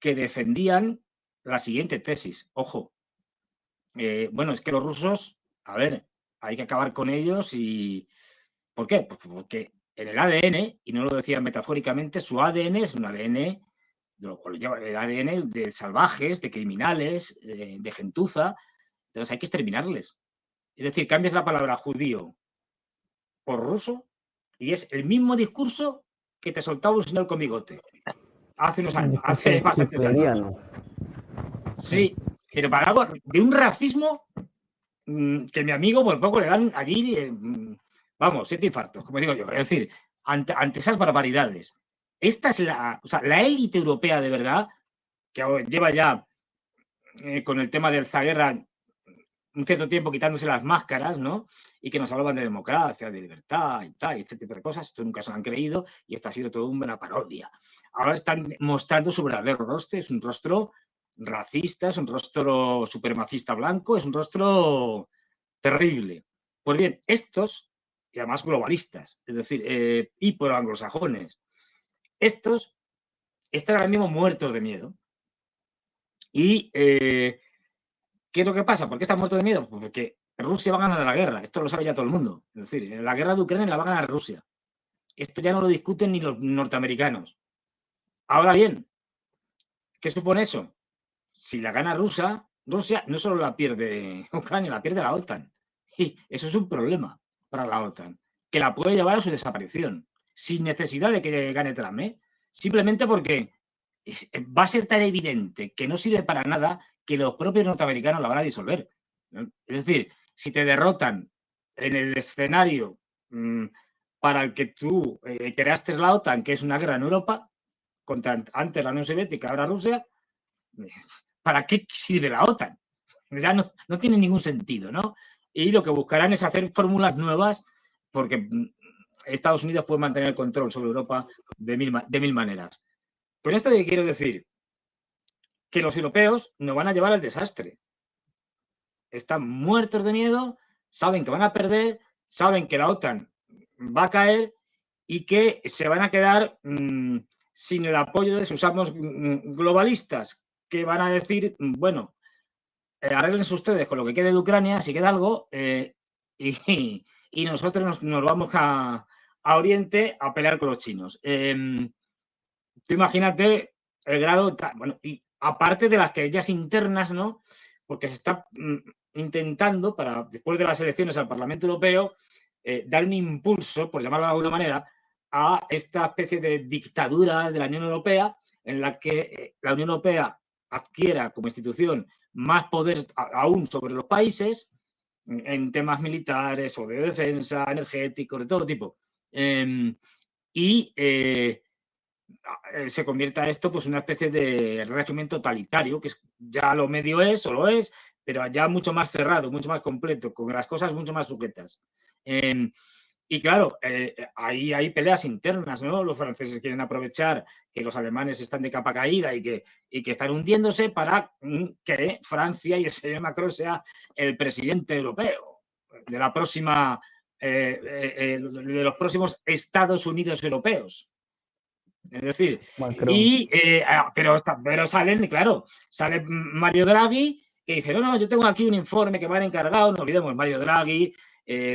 que defendían la siguiente tesis. Ojo, bueno, es que los rusos, a ver, hay que acabar con ellos y... ¿Por qué? Pues porque en el ADN, y no lo decía metafóricamente, su ADN es un ADN, el ADN de salvajes, de criminales, de gentuza. Entonces hay que exterminarles. Es decir, cambias la palabra judío por ruso y es el mismo discurso que te soltaba un señor con bigote hace unos años, hace bastantes años. Sí, pero para algo de un racismo que mi amigo por poco le dan allí, vamos, 7 infartos, como digo yo. Es decir, ante esas barbaridades. Esta es la élite europea de verdad, que lleva ya con el tema del zaguerra un cierto tiempo quitándose las máscaras, ¿no? Y que nos hablaban de democracia, de libertad y tal, y este tipo de cosas. Esto nunca se lo han creído y esto ha sido todo una parodia. Ahora están mostrando su verdadero rostro. Es un rostro racista, es un rostro supremacista blanco, es un rostro terrible. Pues bien, estos, y además globalistas, es decir, y por anglosajones, estos están ahora mismo muertos de miedo. Y ¿qué es lo que pasa? ¿Por qué están muertos de miedo? Pues porque Rusia va a ganar la guerra. Esto lo sabe ya todo el mundo. Es decir, la guerra de Ucrania la va a ganar Rusia. Esto ya no lo discuten ni los norteamericanos. Ahora bien, ¿qué supone eso? si la gana Rusia no solo la pierde Ucrania, la pierde la OTAN. Y eso es un problema para la OTAN, que la puede llevar a su desaparición, sin necesidad de que gane Trump, ¿eh? Simplemente porque va a ser tan evidente que no sirve para nada que los propios norteamericanos la van a disolver, ¿no? Es decir, si te derrotan en el escenario para el que tú creaste la OTAN, que es una guerra en Europa, contra antes la Unión Soviética, ahora Rusia, ¿para qué sirve la OTAN? Ya no tiene ningún sentido, ¿no? Y lo que buscarán es hacer fórmulas nuevas, porque Estados Unidos puede mantener el control sobre Europa de mil maneras. Con esto que quiero decir que los europeos nos van a llevar al desastre. Están muertos de miedo, saben que van a perder, saben que la OTAN va a caer y que se van a quedar sin el apoyo de sus amos globalistas, que van a decir, bueno, arréglense ustedes con lo que quede de Ucrania, si queda algo, y nosotros nos vamos a Oriente a pelear con los chinos. Tú imagínate el grado, bueno, y aparte de las querellas internas, ¿no? Porque se está intentando, después de las elecciones al Parlamento Europeo, dar un impulso, por llamarlo de alguna manera, a esta especie de dictadura de la Unión Europea, en la que la Unión Europea adquiera como institución más poder aún sobre los países en temas militares o de defensa, energéticos, de todo tipo. Se convierta esto pues en una especie de régimen totalitario, que ya lo medio es o lo es, pero ya mucho más cerrado, mucho más completo, con las cosas mucho más sujetas. Y claro, ahí hay peleas internas, ¿no? Los franceses quieren aprovechar que los alemanes están de capa caída y que están hundiéndose para que Francia y el señor Macron sea el presidente europeo de la próxima, de los próximos Estados Unidos europeos. Es decir, pero salen, claro, sale Mario Draghi, que dice, no, yo tengo aquí un informe que me han encargado, no olvidemos, Mario Draghi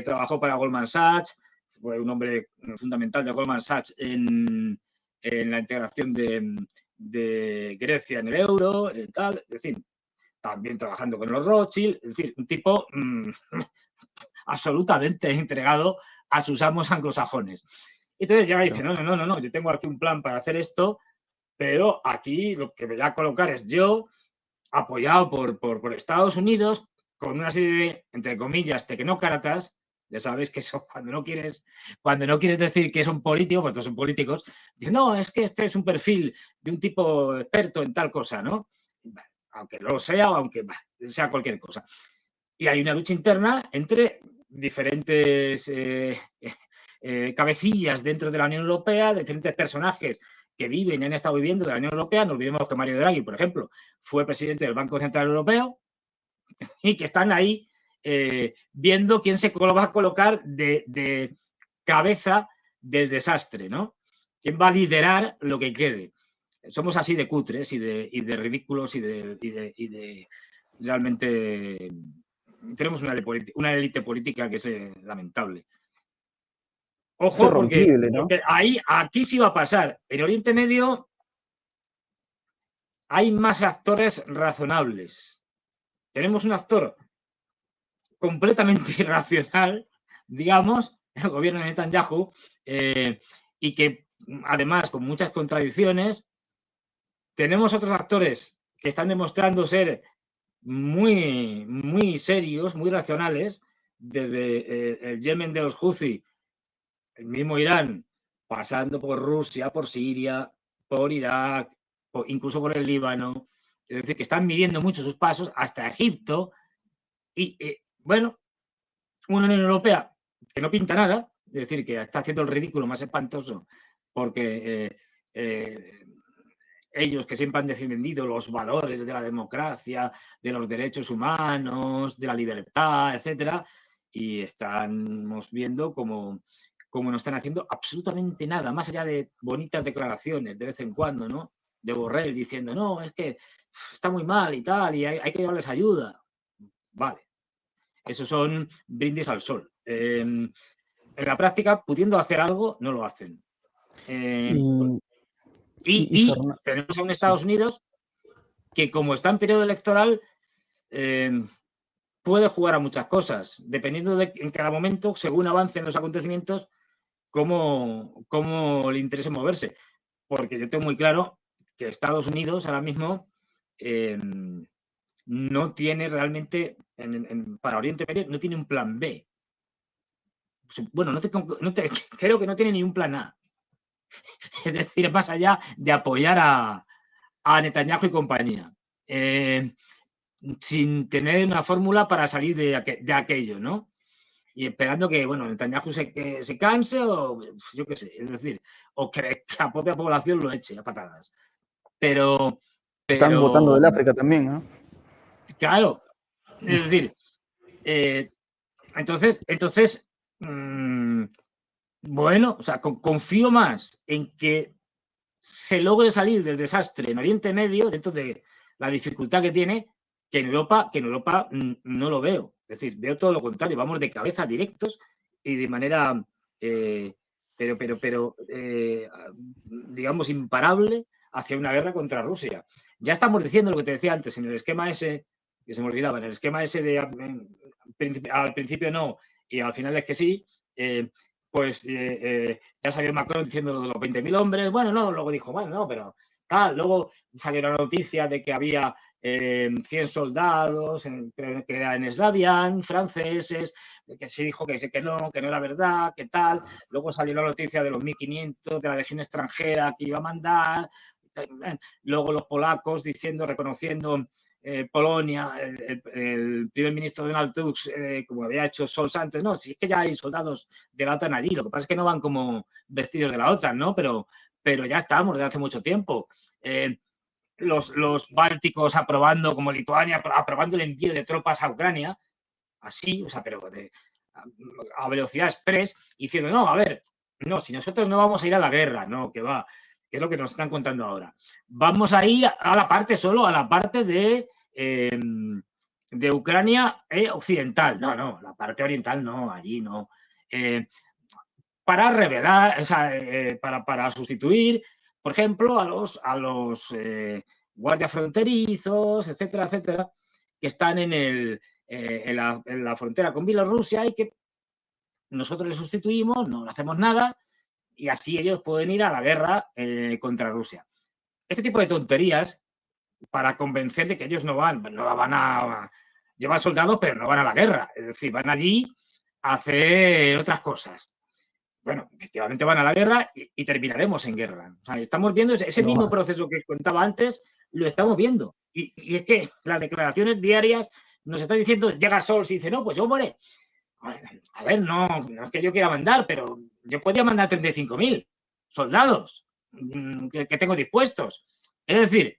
trabajó para Goldman Sachs, fue un hombre fundamental de Goldman Sachs en la integración de Grecia en el euro, tal, es decir, también trabajando con los Rothschild, es decir, un tipo absolutamente entregado a sus amos anglosajones. Entonces ya dice, no, yo tengo aquí un plan para hacer esto, pero aquí lo que me voy a colocar es yo, apoyado por Estados Unidos, con una serie de, entre comillas, tecnócratas. Ya sabéis que eso, cuando no quieres decir que son políticos, pues todos son políticos, dicen, no, es que este es un perfil de un tipo experto en tal cosa, ¿no? Aunque no lo sea o aunque sea cualquier cosa. Y hay una lucha interna entre diferentes cabecillas dentro de la Unión Europea, diferentes personajes que viven y han estado viviendo de la Unión Europea. No olvidemos que Mario Draghi, por ejemplo, fue presidente del Banco Central Europeo y que están ahí viendo quién se va a colocar de cabeza del desastre, ¿no? ¿Quién va a liderar lo que quede? Somos así de cutres y de ridículos y de realmente tenemos una élite política que es lamentable. Ojo, porque, ¿no? Aquí sí va a pasar. En Oriente Medio hay más actores razonables. Tenemos un actor completamente irracional, digamos, el gobierno de Netanyahu, y que además con muchas contradicciones. Tenemos otros actores que están demostrando ser muy, muy serios, muy racionales, desde el Yemen de los Houthi, el mismo Irán, pasando por Rusia, por Siria, por Irak, incluso por el Líbano. Es decir, que están midiendo mucho sus pasos hasta Egipto. Y bueno, una Unión Europea que no pinta nada, es decir, que está haciendo el ridículo más espantoso, porque ellos que siempre han defendido los valores de la democracia, de los derechos humanos, de la libertad, etcétera, y estamos viendo cómo no están haciendo absolutamente nada, más allá de bonitas declaraciones de vez en cuando, ¿no? De Borrell diciendo, no, es que está muy mal y tal, y hay que llevarles ayuda. Vale. Esos son brindis al sol. En la práctica, pudiendo hacer algo, no lo hacen. Y tenemos a un Estados Unidos que como está en periodo electoral, puede jugar a muchas cosas, dependiendo de en cada momento, según avancen los acontecimientos, cómo le interese moverse. Porque yo tengo muy claro que Estados Unidos ahora mismo no tiene realmente, para Oriente Medio, no tiene un plan B. Bueno, creo que no tiene ni un plan A. Es decir, más allá de apoyar a Netanyahu y compañía. Sin tener una fórmula para salir de aquello, ¿no? Y esperando que, bueno, Netanyahu se canse o yo qué sé, es decir, o que la propia población lo eche a patadas. Pero Están votando del África también, ¿no? Claro, es decir, entonces, bueno, o sea, confío más en que se logre salir del desastre en Oriente Medio, dentro de la dificultad que tiene, que en Europa no lo veo. Es decir, veo todo lo contrario, vamos de cabeza directos y de manera, digamos, imparable hacia una guerra contra Rusia. Ya estamos diciendo lo que te decía antes, en el esquema ese, que se me olvidaba, en el esquema ese de al principio no y al final es que sí, pues ya salió Macron diciendo lo de los 20.000 hombres. Bueno, no, luego dijo, bueno, no, pero luego salió la noticia de que había 100 soldados, que era en Slavian, franceses, que se dijo que no era verdad, que tal. Luego salió la noticia de los 1.500 de la legión extranjera que iba a mandar. Luego los polacos reconociendo Polonia, el primer ministro Donald Tusk, como había hecho Scholz antes, no, si es que ya hay soldados de la OTAN allí, lo que pasa es que no van como vestidos de la OTAN, ¿no? Pero ya estamos desde hace mucho tiempo. Los bálticos aprobando, como Lituania, aprobando el envío de tropas a Ucrania, así, o sea, pero a velocidad express, diciendo, no, a ver, no, si nosotros no vamos a ir a la guerra, no, que va, que es lo que nos están contando ahora. Vamos a ir a la parte de Ucrania occidental. No, la parte oriental no, allí no. Para revelar, o sea, para sustituir, por ejemplo, a los guardias fronterizos, etcétera, etcétera, que están en la frontera con Bielorrusia y que nosotros les sustituimos, no hacemos nada y así ellos pueden ir a la guerra contra Rusia. Este tipo de tonterías para convencer de que ellos no van a llevar soldados, pero no van a la guerra. Es decir, van allí a hacer otras cosas. Bueno, efectivamente van a la guerra y terminaremos en guerra. O sea, estamos viendo ese mismo proceso que contaba antes, lo estamos viendo. Y es que las declaraciones diarias nos están diciendo, llega Scholz y dice, no, pues yo muere. A ver, no es que yo quiera mandar, pero yo podría mandar 35.000 soldados que tengo dispuestos. Es decir,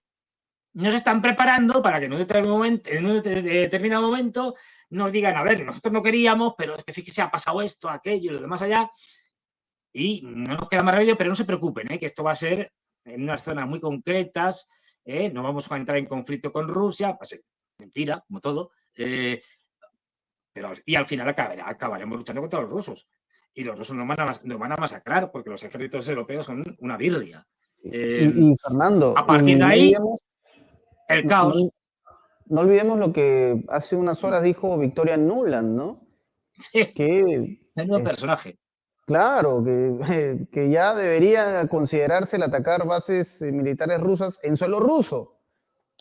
nos están preparando para que en un determinado momento nos digan, a ver, nosotros no queríamos, pero es que fíjese, ha pasado esto, aquello y lo demás allá. Y no nos queda más remedio, pero no se preocupen, que esto va a ser en unas zonas muy concretas, no vamos a entrar en conflicto con Rusia, va a ser mentira, como todo, y al final acabaremos luchando contra los rusos. Y los rusos nos van a masacrar porque los ejércitos europeos son una birria. Y Fernando, a partir de ahí, el caos. No olvidemos lo que hace unas horas dijo Victoria Nuland, ¿no? Sí, que menudo personaje. Claro, que ya debería considerarse el atacar bases militares rusas en suelo ruso.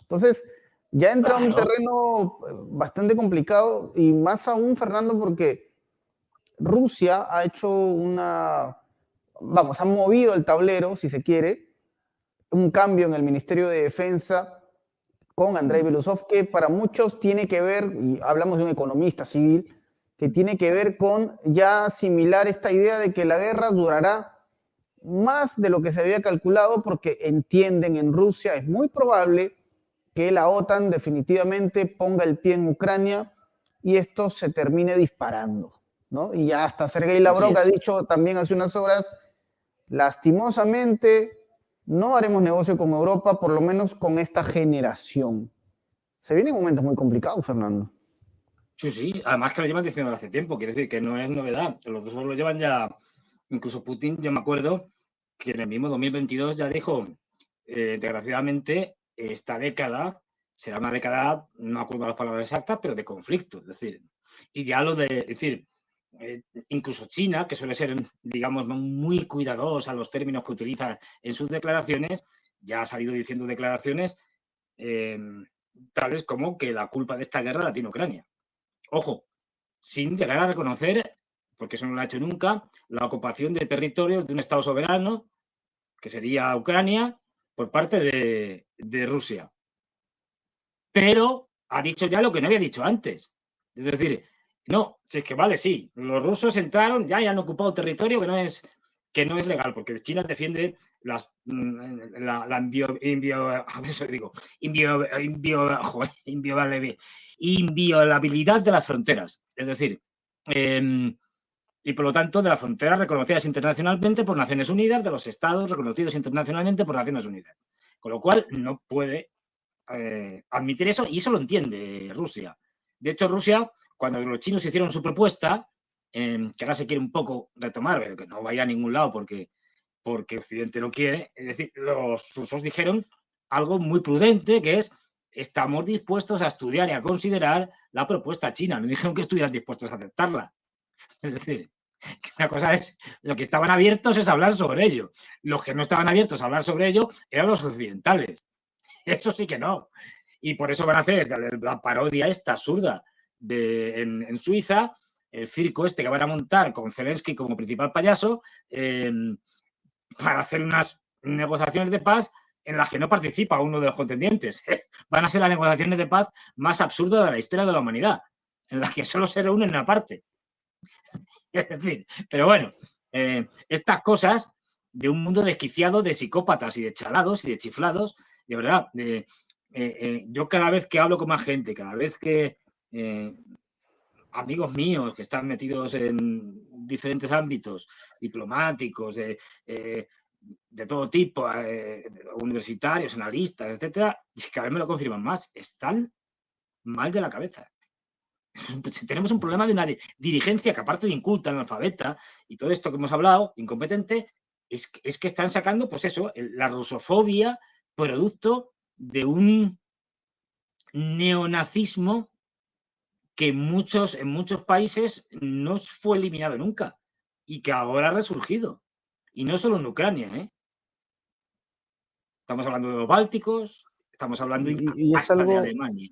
Entonces, ya entra un terreno bastante complicado y más aún, Fernando, porque Rusia ha hecho ha movido el tablero, si se quiere, un cambio en el Ministerio de Defensa con Andrei Belousov, que para muchos tiene que ver, y hablamos de un economista civil, que tiene que ver con ya asimilar esta idea de que la guerra durará más de lo que se había calculado, porque entienden en Rusia, es muy probable que la OTAN definitivamente ponga el pie en Ucrania y esto se termine disparando, ¿no? Y ya hasta Sergei Lavrov ha dicho también hace unas horas, lastimosamente, no haremos negocio con Europa, por lo menos con esta generación. Se vienen momentos muy complicados, Fernando. Sí, además que lo llevan diciendo hace tiempo, quiere decir que no es novedad, los rusos lo llevan ya, incluso Putin, yo me acuerdo que en el mismo 2022 ya dijo, desgraciadamente, esta década será una década, no me acuerdo las palabras exactas, pero de conflicto. Es decir, y ya lo de, es decir, incluso China, que suele ser, digamos, muy cuidadosa a los términos que utiliza en sus declaraciones, ya ha salido diciendo declaraciones tales como que la culpa de esta guerra la tiene Ucrania. Ojo, sin llegar a reconocer, porque eso no lo ha hecho nunca, la ocupación de territorios de un Estado soberano, que sería Ucrania, por parte de Rusia. Pero ha dicho ya lo que no había dicho antes. Es decir, no, si es que vale, sí, los rusos entraron, ya han ocupado territorio que no es legal, porque China defiende inviolabilidad de las fronteras. Es decir, y por lo tanto de las fronteras reconocidas internacionalmente por Naciones Unidas, de los estados reconocidos internacionalmente por Naciones Unidas. Con lo cual no puede admitir eso, y eso lo entiende Rusia. De hecho, Rusia, cuando los chinos hicieron su propuesta, que ahora se quiere un poco retomar, pero que no va a ir a ningún lado porque Occidente no quiere, es decir, los rusos dijeron algo muy prudente, que es: estamos dispuestos a estudiar y a considerar la propuesta china. No dijeron que estuvieran dispuestos a aceptarla. Es decir, que una cosa es, lo que estaban abiertos es hablar sobre ello. Los que no estaban abiertos a hablar sobre ello eran los occidentales. Eso sí que no. Y por eso van a hacer la parodia esta absurda en Suiza, el circo este que van a montar con Zelensky como principal payaso, para hacer unas negociaciones de paz en las que no participa uno de los contendientes. Van a ser las negociaciones de paz más absurdas de la historia de la humanidad, en las que solo se reúnen una parte. Es decir, pero bueno, estas cosas de un mundo desquiciado de psicópatas y de chalados y de chiflados, de verdad, yo cada vez que hablo con más gente, cada vez que amigos míos que están metidos en diferentes ámbitos diplomáticos, de todo tipo, universitarios, analistas, etcétera, cada vez me lo confirman más, están mal de la cabeza. Tenemos un problema de una dirigencia que, aparte de inculta, analfabeta y todo esto que hemos hablado, incompetente, es que están sacando, pues eso, la rusofobia producto de un neonazismo que en muchos países no fue eliminado nunca y que ahora ha resurgido. Y no solo en Ucrania, ¿eh? Estamos hablando de los bálticos, estamos hablando hasta de Alemania.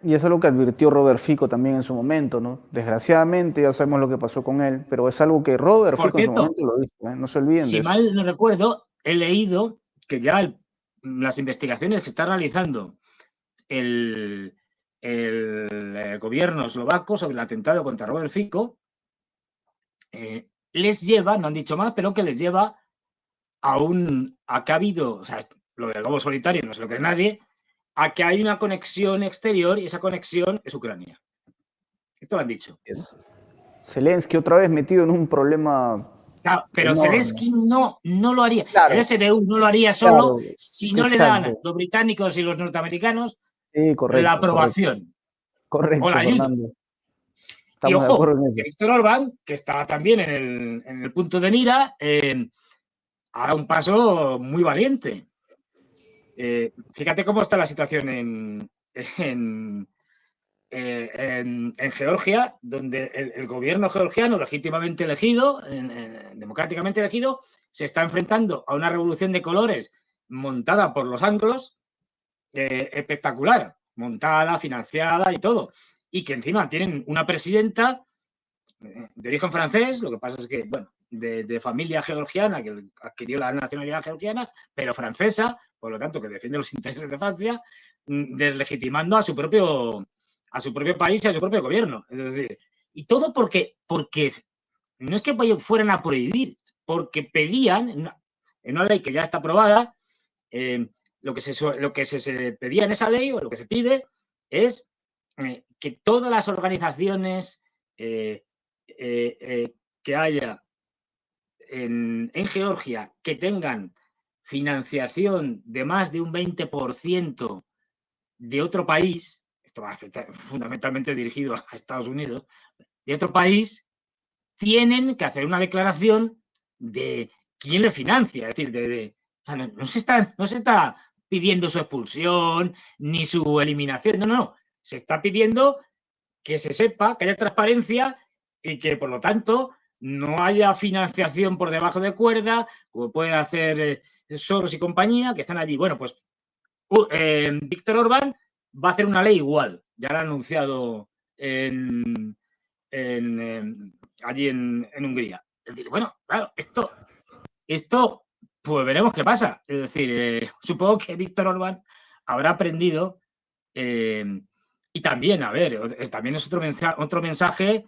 Y es algo que advirtió Robert Fico también en su momento, ¿no? Desgraciadamente ya sabemos lo que pasó con él, pero es algo que Robert Fico en su momento lo dijo, ¿eh? No se olviden de eso. Si mal no recuerdo, he leído que ya las investigaciones que está realizando el gobierno eslovaco sobre el atentado contra Robert Fico les lleva, no han dicho más, pero que les lleva a que ha habido, o sea, lo del lobo solitario no se lo cree nadie, a que hay una conexión exterior y esa conexión es Ucrania. Esto lo han dicho. Zelensky otra vez metido en un problema. Claro, pero enorme. Zelensky no lo haría. Claro, el SBU no lo haría solo si no le dan los británicos y los norteamericanos la aprobación. Correcto, o la ayuda. Fernando. Y ojo, que Víctor Orbán, que está también en el punto de mira, hará un paso muy valiente. Fíjate cómo está la situación en Georgia, donde el gobierno georgiano, legítimamente elegido, democráticamente elegido, se está enfrentando a una revolución de colores montada por los anglos, espectacular, montada, financiada y todo, y que encima tienen una presidenta de origen francés, lo que pasa es que, bueno, de familia georgiana, que adquirió la nacionalidad georgiana, pero francesa, por lo tanto, que defiende los intereses de Francia, deslegitimando a su propio país y a su propio gobierno. Es decir, y todo porque no es que fueran a prohibir, porque pedían, en una ley que ya está aprobada, lo que se pedía en esa ley, o lo que se pide, es que todas las organizaciones que haya en Georgia que tengan financiación de más de un 20% de otro país, esto va a afectar fundamentalmente dirigido a Estados Unidos, de otro país, tienen que hacer una declaración de quién le financia. Es decir, no se está pidiendo su expulsión ni su eliminación. No, no. Se está pidiendo que se sepa, que haya transparencia y que, por lo tanto, no haya financiación por debajo de cuerda, como pueden hacer Soros y compañía, que están allí. Bueno, pues Víctor Orbán va a hacer una ley igual. Ya lo ha anunciado allí en Hungría. Es decir, bueno, claro, esto, pues veremos qué pasa. Es decir, supongo que Víctor Orbán habrá aprendido y también, a ver, también es otro mensaje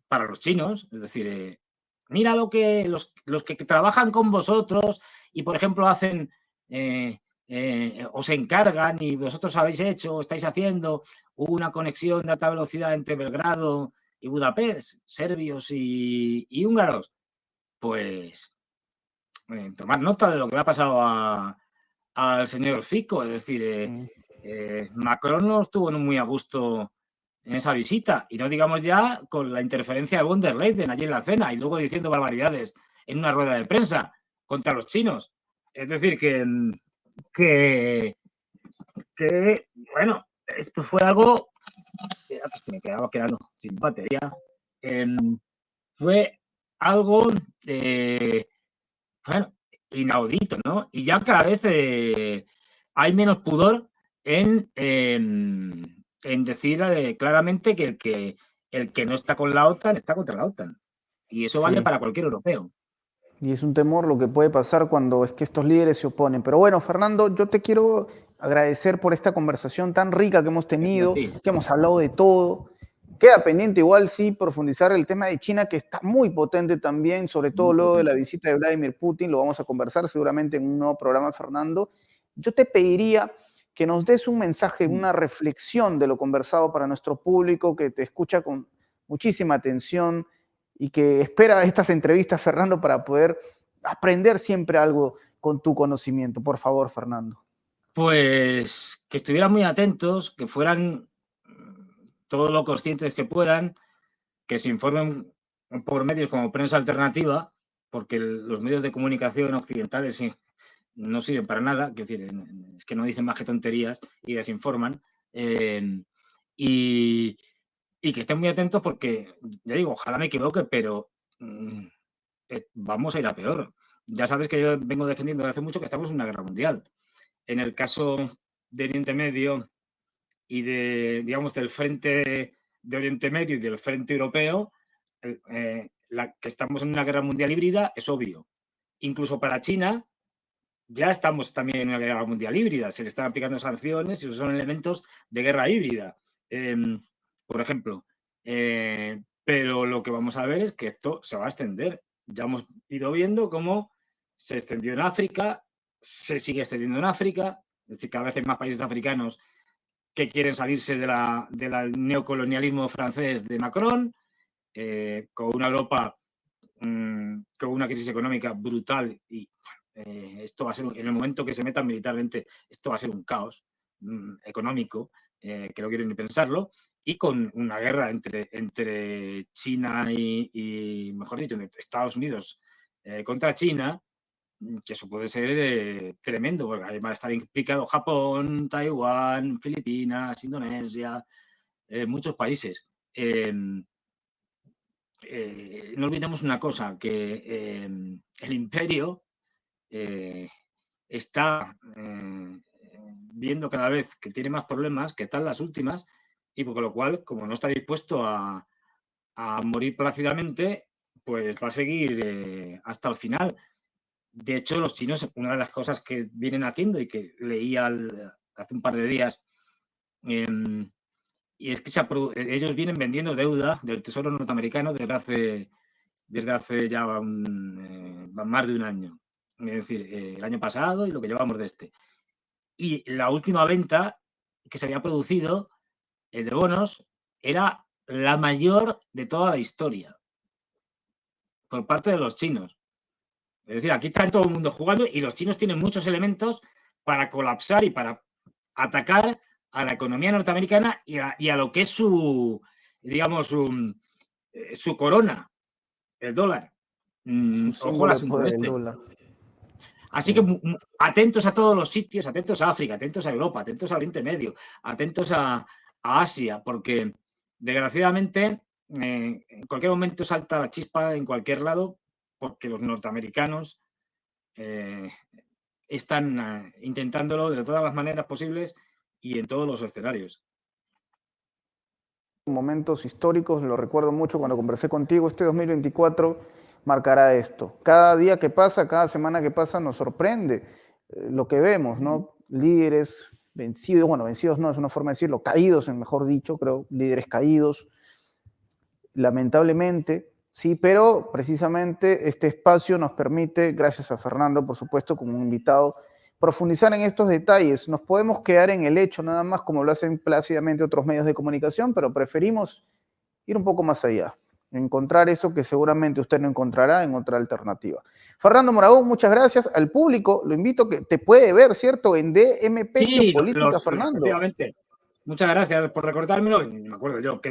para los chinos. Es decir, mira lo que los que trabajan con vosotros y, por ejemplo, hacen, os encargan y vosotros habéis hecho, estáis haciendo una conexión de alta velocidad entre Belgrado y Budapest, serbios y húngaros. Pues tomar nota de lo que le ha pasado al señor Fico. Es decir, Macron no estuvo muy a gusto en esa visita, y no digamos ya con la interferencia de von der Leyen allí en la cena y luego diciendo barbaridades en una rueda de prensa contra los chinos. Es decir, que bueno, esto fue algo que me quedaba quedando sin batería. Fue algo bueno, inaudito, ¿no? Y ya cada vez hay menos pudor en decir claramente que el que no está con la OTAN está contra la OTAN. Y eso vale para cualquier europeo. Y es un temor lo que puede pasar cuando es que estos líderes se oponen. Pero bueno, Fernando, yo te quiero agradecer por esta conversación tan rica que hemos tenido, que hemos hablado de todo. Queda pendiente igual, sí, profundizar el tema de China, que está muy potente también, sobre todo luego de la visita de Vladimir Putin. Lo vamos a conversar seguramente en un nuevo programa, Fernando. Yo te pediría que nos des un mensaje, una reflexión de lo conversado para nuestro público, que te escucha con muchísima atención y que espera estas entrevistas, Fernando, para poder aprender siempre algo con tu conocimiento. Por favor, Fernando. Pues que estuvieran muy atentos, que fueran todo lo conscientes que puedan, que se informen por medios como prensa alternativa, porque los medios de comunicación occidentales no sirven para nada, es que no dicen más que tonterías y desinforman. Y que estén muy atentos porque, ya digo, ojalá me equivoque, pero vamos a ir a peor. Ya sabes que yo vengo defendiendo desde hace mucho que estamos en una guerra mundial. En el caso de Oriente Medio y del frente de Oriente Medio y del frente europeo, que estamos en una guerra mundial híbrida es obvio. Incluso para China ya estamos también en una guerra mundial híbrida. Se le están aplicando sanciones y esos son elementos de guerra híbrida, por ejemplo. Pero lo que vamos a ver es que esto se va a extender. Ya hemos ido viendo cómo se extendió en África, se sigue extendiendo en África. Es decir, cada vez hay más países africanos que quieren salirse del neocolonialismo francés de Macron, con una Europa con una crisis económica brutal y esto va a ser, en el momento que se metan militarmente, esto va a ser un caos económico, que no quiero ni pensarlo, y con una guerra entre China y mejor dicho, Estados Unidos contra China, que eso puede ser tremendo, porque además estar implicado Japón, Taiwán, Filipinas, Indonesia, muchos países. No olvidemos una cosa, que el imperio está viendo cada vez que tiene más problemas, que están las últimas, y por lo cual, como no está dispuesto a morir plácidamente, pues va a seguir hasta el final. De hecho, los chinos, una de las cosas que vienen haciendo y que leí hace un par de días, y es que ellos vienen vendiendo deuda del Tesoro norteamericano desde hace ya más de un año. Es decir, el año pasado y lo que llevamos de este. Y la última venta que se había producido de bonos era la mayor de toda la historia por parte de los chinos. Es decir, aquí está todo el mundo jugando y los chinos tienen muchos elementos para colapsar y para atacar a la economía norteamericana y a lo que es su corona, el dólar. Ojo al asunto este. Así que atentos a todos los sitios, atentos a África, atentos a Europa, atentos a Oriente Medio, atentos a Asia, porque desgraciadamente en cualquier momento salta la chispa en cualquier lado, porque los norteamericanos están intentándolo de todas las maneras posibles y en todos los escenarios. Momentos históricos, lo recuerdo mucho cuando conversé contigo, este 2024 marcará esto. Cada día que pasa, cada semana que pasa nos sorprende lo que vemos, ¿no? Líderes vencidos, bueno, vencidos no es una forma de decirlo, caídos, mejor dicho, creo, líderes caídos, lamentablemente, sí, pero precisamente este espacio nos permite, gracias a Fernando, por supuesto, como un invitado, profundizar en estos detalles. Nos podemos quedar en el hecho nada más, como lo hacen plácidamente otros medios de comunicación, pero preferimos ir un poco más allá, encontrar eso que seguramente usted no encontrará en otra alternativa. Fernando Moragón, muchas gracias. Al público lo invito, que te puede ver, ¿cierto? En DMP Geopolítica, Fernando. Efectivamente. Muchas gracias por recordármelo. Me acuerdo yo, qué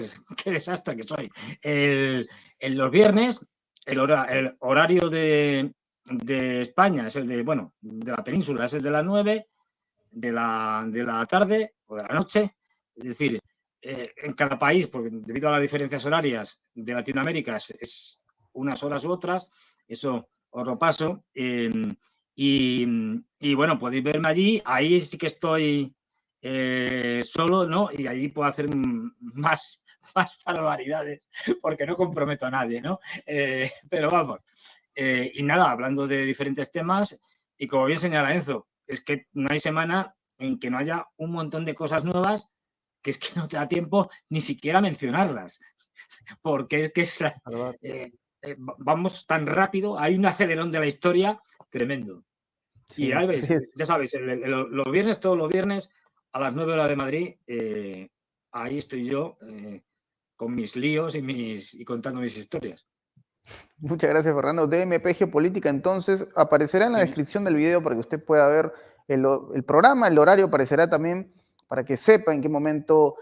desastre que soy. Los viernes, el horario de España es el de, bueno, de la península es el de las 9 de la tarde o de la noche. Es decir, en cada país, porque debido a las diferencias horarias de Latinoamérica es unas horas u otras, eso os lo paso. Y bueno, podéis verme allí. Ahí sí que estoy solo, ¿no? Y allí puedo hacer más barbaridades, porque no comprometo a nadie, ¿no? Pero vamos. Y nada, hablando de diferentes temas, y como bien señala Enzo, es que no hay semana en que no haya un montón de cosas nuevas que es que no te da tiempo ni siquiera mencionarlas, porque es que vamos tan rápido, hay un acelerón de la historia tremendo. Sí, y ya ves, ya sabéis, los viernes, todos los viernes, a las 9 horas de Madrid, ahí estoy yo con mis líos y contando mis historias. Muchas gracias, Fernando. DMP Geopolítica, entonces, aparecerá en la descripción del video para que usted pueda ver el programa, el horario aparecerá también para que sepa en qué momento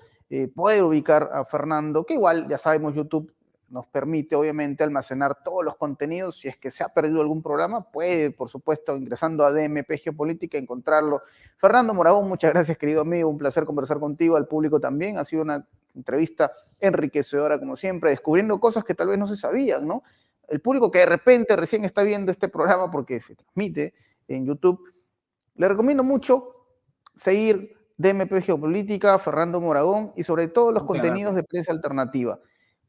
puede ubicar a Fernando, que igual, ya sabemos, YouTube nos permite, obviamente, almacenar todos los contenidos. Si es que se ha perdido algún programa, puede, por supuesto, ingresando a DMP Geopolítica, encontrarlo. Fernando Moragón, muchas gracias, querido amigo. Un placer conversar contigo, al público también. Ha sido una entrevista enriquecedora, como siempre, descubriendo cosas que tal vez no se sabían, ¿no? El público que de repente recién está viendo este programa porque se transmite en YouTube, le recomiendo mucho seguir DMP Geopolítica, Fernando Moragón y sobre todo los contenidos de prensa alternativa.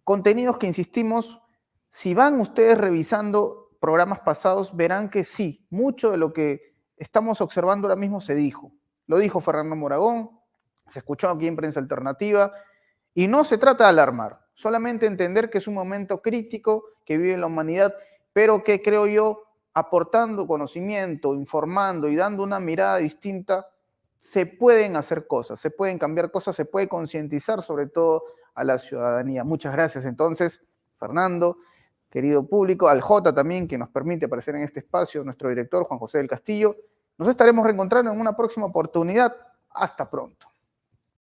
Contenidos que, insistimos, si van ustedes revisando programas pasados, verán que sí, mucho de lo que estamos observando ahora mismo se dijo. Lo dijo Fernando Moragón, se escuchó aquí en Prensa Alternativa, y no se trata de alarmar, solamente entender que es un momento crítico que vive la humanidad, pero que, creo yo, aportando conocimiento, informando y dando una mirada distinta, se pueden hacer cosas, se pueden cambiar cosas, se puede concientizar sobre todo a la ciudadanía. Muchas gracias entonces, Fernando, querido público, al J también, que nos permite aparecer en este espacio, nuestro director Juan José del Castillo. Nos estaremos reencontrando en una próxima oportunidad. Hasta pronto.